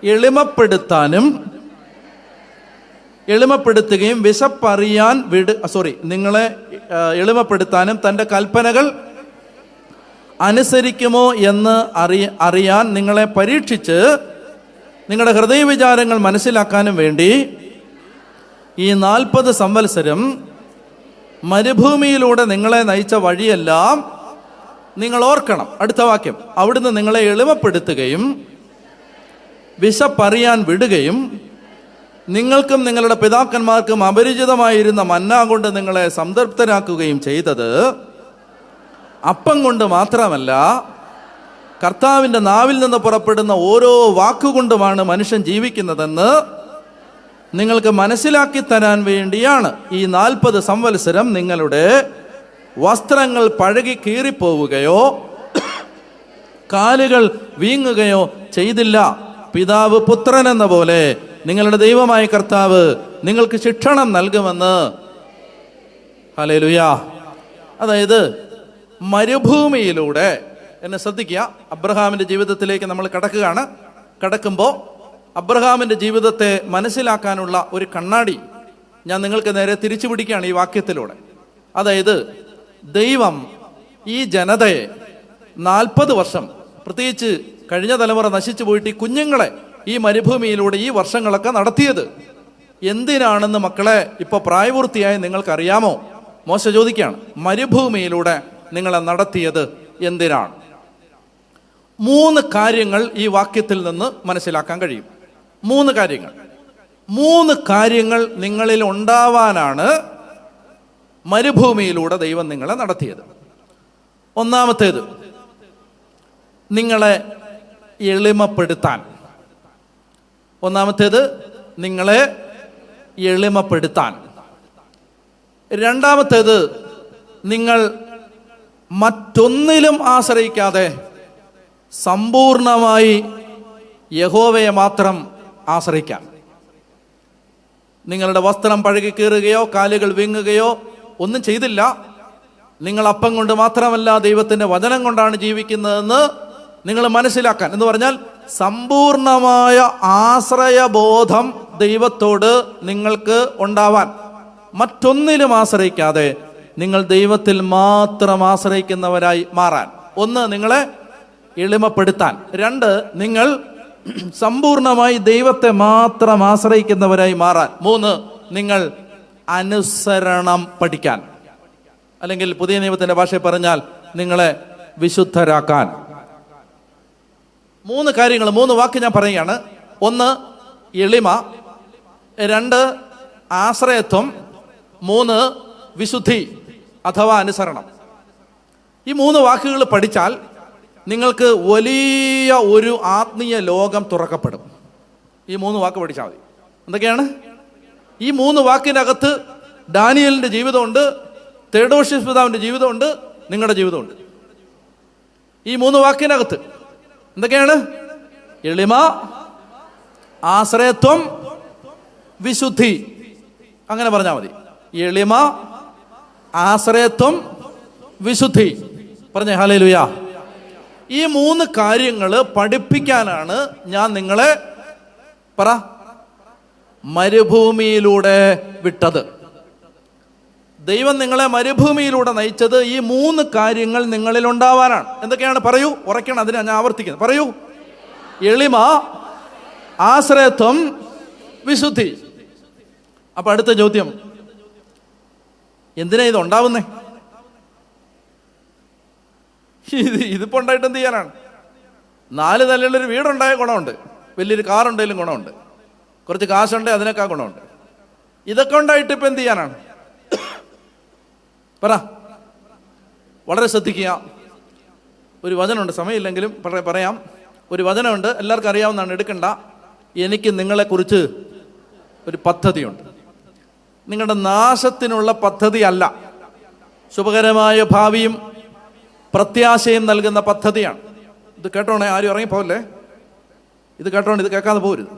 എളിമപ്പെടുത്തുകയും നിങ്ങളെ എളിമപ്പെടുത്താനും തൻ്റെ കൽപ്പനകൾ അനുസരിക്കുമോ എന്ന് അറിയാൻ നിങ്ങളെ പരീക്ഷിച്ച് നിങ്ങളുടെ ഹൃദയവിചാരങ്ങൾ മനസ്സിലാക്കാനും വേണ്ടി ഈ 40 സംവത്സരം മരുഭൂമിയിലൂടെ നിങ്ങളെ നയിച്ച വഴിയെല്ലാം നിങ്ങൾ ഓർക്കണം. അടുത്ത വാക്യം, അവിടുന്ന് നിങ്ങളെ എളിമപ്പെടുത്തുകയും വിശപ്പറിയാൻ വിടുകയും നിങ്ങൾക്കും നിങ്ങളുടെ പിതാക്കന്മാർക്കും അപരിചിതമായിരുന്ന മന്ന കൊണ്ട് നിങ്ങളെ സംതൃപ്തരാക്കുകയും ചെയ്തത് അപ്പം കൊണ്ട് മാത്രമല്ല, കർത്താവിൻ്റെ നാവിൽ നിന്ന് പുറപ്പെടുന്ന ഓരോ വാക്കുകൊണ്ടുമാണ് മനുഷ്യൻ ജീവിക്കുന്നതെന്ന് നിങ്ങൾക്ക് മനസ്സിലാക്കി തരാൻ വേണ്ടിയാണ്. ഈ 40 സംവത്സരം നിങ്ങളുടെ വസ്ത്രങ്ങൾ പഴകി കീറിപ്പോവുകയോ കാലുകൾ വീങ്ങുകയോ ചെയ്തില്ല. പിതാവ് പുത്രൻ എന്ന പോലെ നിങ്ങളുടെ ദൈവമായ കർത്താവ് നിങ്ങൾക്ക് ശിക്ഷണം നൽകുമെന്ന്. ഹല്ലേലൂയ. അതായത് മരുഭൂമിയിലൂടെ, എന്നെ ശ്രദ്ധിക്കുക, അബ്രഹാമിൻ്റെ ജീവിതത്തിലേക്ക് നമ്മൾ കടക്കുമ്പോൾ അബ്രഹാമിൻ്റെ ജീവിതത്തെ മനസ്സിലാക്കാനുള്ള ഒരു കണ്ണാടി ഞാൻ നിങ്ങൾക്ക് നേരെ തിരിച്ചു പിടിക്കുകയാണ് ഈ വാക്യത്തിലൂടെ. അതായത് ദൈവം ഈ ജനതയെ 40 വർഷം, പ്രത്യേകിച്ച് കഴിഞ്ഞ തലമുറ നശിച്ചു പോയിട്ട് ഈ കുഞ്ഞുങ്ങളെ ഈ മരുഭൂമിയിലൂടെ ഈ വർഷങ്ങളൊക്കെ നടത്തിയത് എന്തിനാണെന്ന് മക്കളെ ഇപ്പോൾ പ്രായപൂർത്തിയായി നിങ്ങൾക്കറിയാമോ? മോശ ചോദിക്കുകയാണ്, മരുഭൂമിയിലൂടെ നിങ്ങളെ നടത്തിയത് എന്തിനാണ്? 3 കാര്യങ്ങൾ ഈ വാക്യത്തിൽ നിന്ന് മനസ്സിലാക്കാൻ കഴിയും. 3 കാര്യങ്ങൾ നിങ്ങളിൽ ഉണ്ടാവാനാണ് മരുഭൂമിയിലൂടെ ദൈവം നിങ്ങളെ നടത്തിയത്. ഒന്നാമത്തേത്, നിങ്ങളെ എളിമപ്പെടുത്താൻ. രണ്ടാമത്തേത്, നിങ്ങൾ മറ്റൊന്നിലും ആശ്രയിക്കാതെ സമ്പൂർണമായി യഹോവയെ മാത്രം ആശ്രയിക്കാൻ. നിങ്ങളുടെ വസ്ത്രം പഴകി കീറുകയോ കാലുകൾ വീങ്ങുകയോ ഒന്നും ചെയ്തില്ല. നിങ്ങൾ അപ്പം കൊണ്ട് മാത്രമല്ല ദൈവത്തിൻ്റെ വചനം കൊണ്ടാണ് ജീവിക്കുന്നതെന്ന് നിങ്ങൾ മനസ്സിലാക്കാൻ. എന്ന് പറഞ്ഞാൽ സമ്പൂർണമായ ആശ്രയബോധം ദൈവത്തോട് നിങ്ങൾക്ക് ഉണ്ടാവാൻ. മറ്റൊന്നിലും ആശ്രയിക്കാതെ നിങ്ങൾ ദൈവത്തിൽ മാത്രം ആശ്രയിക്കുന്നവരായി മാറാൻ. ഒന്ന്, നിങ്ങളെ എളിമപ്പെടുത്താൻ. രണ്ട്, നിങ്ങൾ സമ്പൂർണമായി ദൈവത്തെ മാത്രം ആശ്രയിക്കുന്നവരായി മാറാൻ. മൂന്ന്, നിങ്ങൾ അനുസരണം പഠിക്കാൻ. അല്ലെങ്കിൽ പുതിയ നിയമത്തിന്റെ ഭാഷയിൽ പറഞ്ഞാൽ നിങ്ങളെ വിശുദ്ധരാക്കാൻ. മൂന്ന് കാര്യങ്ങൾ, മൂന്ന് വാക്ക് ഞാൻ പറയുകയാണ്. ഒന്ന്, എളിമ. രണ്ട്, ആശ്രയത്വം. മൂന്ന്, വിശുദ്ധി അഥവാ അനുസരണം. ഈ മൂന്ന് വാക്കുകൾ പഠിച്ചാൽ നിങ്ങൾക്ക് വലിയ ഒരു ആത്മീയ ലോകം തുറക്കപ്പെടും. ഈ മൂന്ന് വാക്ക് പഠിച്ചാൽ മതി. എന്തൊക്കെയാണ് ഈ മൂന്ന് വാക്കിനകത്ത്? ഡാനിയലിന്റെ ജീവിതമുണ്ട്, തെയോഡോഷ്യസ് പിതാവിന്റെ ജീവിതമുണ്ട്, നിങ്ങളുടെ ജീവിതമുണ്ട്. ഈ മൂന്ന് വാക്കിനകത്ത് എന്തൊക്കെയാണ്? എളിമ, ആശ്രയത്വം, വിശുദ്ധി. അങ്ങനെ പറഞ്ഞാൽ മതി. എളിമ, ആശ്രയത്വം, വിശുദ്ധി. പറഞ്ഞേ ഹല്ലേലൂയ. ഈ മൂന്ന് കാര്യങ്ങൾ പഠിപ്പിക്കാനാണ് ഞാൻ നിങ്ങളെ മരുഭൂമിയിലൂടെ വിട്ടത്. ദൈവം നിങ്ങളെ മരുഭൂമിയിലൂടെ നയിച്ചത് ഈ മൂന്ന് കാര്യങ്ങൾ നിങ്ങളിൽ ഉണ്ടാവാനാണ്. എന്തൊക്കെയാണ്? പറയൂ, ഉറക്കണം. അതിനാ ഞാൻ ആവർത്തിക്കുന്നത്. പറയൂ. എളിമ, ആശ്രയത്വം, വിശുദ്ധി. അപ്പൊ അടുത്ത ചോദ്യം, എന്തിനാ ഇത് ഉണ്ടാവുന്നേ? ഇതിപ്പോ ഉണ്ടായിട്ട് എന്ത് ചെയ്യാനാണ്? 4 നിലയുള്ളൊരു വീടുണ്ടായ ഗുണമുണ്ട്, വലിയൊരു കാറുണ്ടെങ്കിലും ഗുണമുണ്ട്, കുറച്ച് കാശുണ്ട് അതിനേക്കാൾ ഗുണമുണ്ട്. ഇതൊക്കെ ഉണ്ടായിട്ട് ഇപ്പൊ എന്ത് ചെയ്യാനാണ്? പറ. വളരെ ശ്രദ്ധിക്കുക. ഒരു വചനമുണ്ട്, സമയമില്ലെങ്കിലും പറയാം. ഒരു വചനമുണ്ട്, എല്ലാവർക്കും അറിയാവുന്നതാണ്, എടുക്കണ്ട. എനിക്ക് നിങ്ങളെക്കുറിച്ച് ഒരു പദ്ധതിയുണ്ട്. നിങ്ങളുടെ നാശത്തിനുള്ള പദ്ധതി അല്ല, ശുഭകരമായ ഭാവിയും പ്രത്യാശയും നൽകുന്ന പദ്ധതിയാണ്. ഇത് കേട്ടോണേ, ആരും ഇറങ്ങിപ്പോകല്ലേ. ഇത് കേട്ടോണേ, ഇത് കേൾക്കാതെ പോരുത്.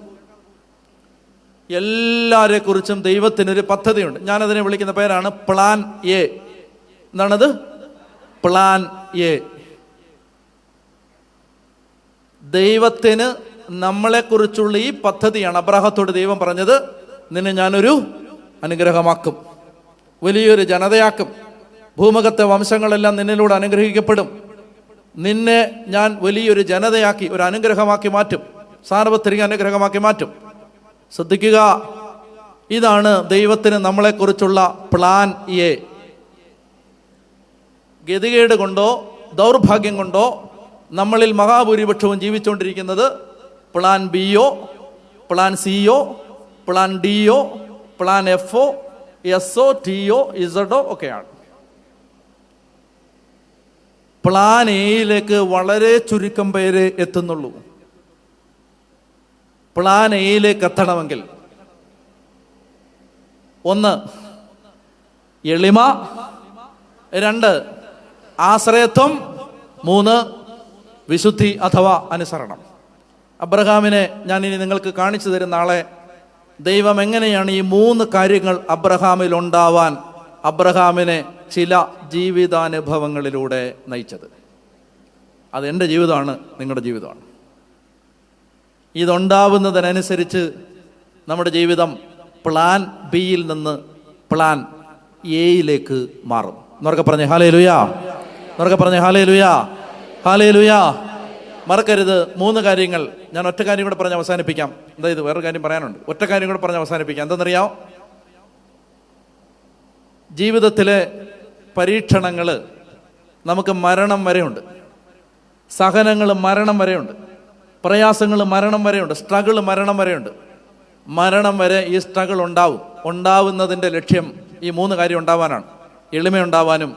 എല്ലാരെ കുറിച്ചും ദൈവത്തിനൊരു പദ്ധതിയുണ്ട്. ഞാനതിനെ വിളിക്കുന്ന പേരാണ് പ്ലാൻ എ. എന്താണത്? Plan A. ദൈവത്തിന് നമ്മളെക്കുറിച്ചുള്ള ഈ പദ്ധതിയാണ്. അബ്രാഹത്തോട് ദൈവം പറഞ്ഞത്, നിന്നെ ഞാനൊരു അനുഗ്രഹമാക്കും, വലിയൊരു ജനതയാക്കും, ഭൂമുഖത്തെ വംശങ്ങളെല്ലാം നിന്നിലൂടെ അനുഗ്രഹിക്കപ്പെടും, നിന്നെ ഞാൻ വലിയൊരു ജനതയാക്കി ഒരു അനുഗ്രഹമാക്കി മാറ്റും, സാർവത്രിക അനുഗ്രഹമാക്കി മാറ്റും. ശ്രദ്ധിക്കുക, ഇതാണ് ദൈവത്തിന് നമ്മളെക്കുറിച്ചുള്ള പ്ലാൻ എ. ഗതികേട് കൊണ്ടോ ദൗർഭാഗ്യം കൊണ്ടോ നമ്മളിൽ മഹാഭൂരിപക്ഷവും ജീവിച്ചുകൊണ്ടിരിക്കുന്നത് പ്ലാൻ ബിയോ, പ്ലാൻ സിയോ, പ്ലാൻ ഡിയോ, പ്ലാൻ എഫോ, എസ്ഒ, ടിഒ, ഇസഡോ ഒക്കെയാണ്. പ്ലാൻ എയിലേക്ക് വളരെ ചുരുക്കം പേര് എത്തുന്നുള്ളൂ. പ്ലാൻ എയിലേക്ക് എത്തണമെങ്കിൽ ഒന്ന്, എളിമ. രണ്ട്, ആശ്രയത്വം. മൂന്ന്, വിശുദ്ധി അഥവാ അനുസരണം. അബ്രഹാമിനെ ഞാൻ ഇനി നിങ്ങൾക്ക് കാണിച്ചു തരുന്ന ആളെ ദൈവം എങ്ങനെയാണ് ഈ മൂന്ന് കാര്യങ്ങൾ അബ്രഹാമിൽ ഉണ്ടാവാൻ അബ്രഹാമിനെ ചില ജീവിതാനുഭവങ്ങളിലൂടെ നയിച്ചത്. അത് എൻ്റെ ജീവിതമാണ്, നിങ്ങളുടെ ജീവിതമാണ്. ഇതുണ്ടാവുന്നതിനനുസരിച്ച് നമ്മുടെ ജീവിതം പ്ലാൻ ബിയിൽ നിന്ന് പ്ലാൻ എയിലേക്ക് മാറും. എന്നൊക്കെ പറഞ്ഞേ ഹല്ലേലൂയ. എന്നൊക്കെ പറഞ്ഞേ ഹല്ലേലൂയ, ഹല്ലേലൂയ. മറക്കരുത്, മൂന്ന് കാര്യങ്ങൾ. ഞാൻ ഒറ്റ കാര്യം കൂടെ പറഞ്ഞ് അവസാനിപ്പിക്കാം. അതായത് വേറൊരു കാര്യം പറയാനുണ്ട്, ഒറ്റ കാര്യം കൂടെ പറഞ്ഞ് അവസാനിപ്പിക്കാം. എന്തെന്നറിയാം? ജീവിതത്തിലെ പരീക്ഷണങ്ങൾ നമുക്ക് മരണം വരെയുണ്ട്, സഹനങ്ങൾ മരണം വരെയുണ്ട്, പ്രയാസങ്ങൾ മരണം വരെയുണ്ട്, സ്ട്രഗിൾ മരണം വരെയുണ്ട്. മരണം വരെ ഈ സ്ട്രഗിൾ ഉണ്ടാവും. ഉണ്ടാവുന്നതിൻ്റെ ലക്ഷ്യം ഈ മൂന്ന് കാര്യം ഉണ്ടാവാനാണ്: എളിമയുണ്ടാവാനും,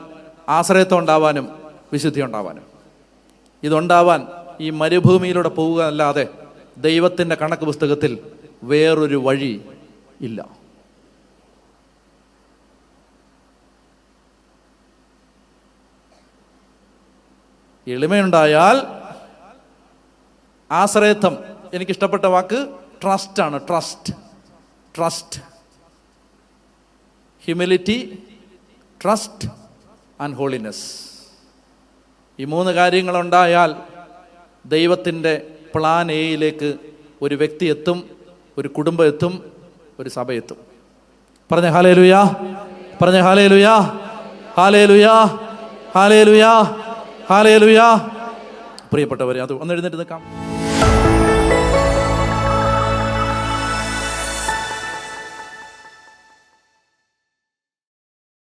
ആശ്രയത്വം ഉണ്ടാവാനും, വിശുദ്ധി ഉണ്ടാവാനും. ഇതുണ്ടാവാൻ ഈ മരുഭൂമിയിലൂടെ പോവുക അല്ലാതെ ദൈവത്തിൻ്റെ കണക്ക് പുസ്തകത്തിൽ വേറൊരു വഴി ഇല്ല. എളിമയുണ്ടായാൽ, ആശ്രയത്വം എനിക്കിഷ്ടപ്പെട്ട വാക്ക് ട്രസ്റ്റാണ്. Trust, humility, trust and holiness. ഈ 3 കാര്യങ്ങളുണ്ടായാൽ ദൈവത്തിൻ്റെ പ്ലാൻ എയിലേക്ക് ഒരു വ്യക്തി എത്തും, ഒരു കുടുംബം എത്തും, ഒരു സഭ എത്തും. പറഞ്ഞ ഹല്ലേലൂയ, പറഞ്ഞ ഹല്ലേലൂയ, ഹല്ലേലൂയ, ഹല്ലേലൂയ, ഹല്ലേലൂയ. പ്രിയപ്പെട്ടവരെ, അത് ഒന്ന് എഴുന്നേറ്റ് നിൽക്കാം.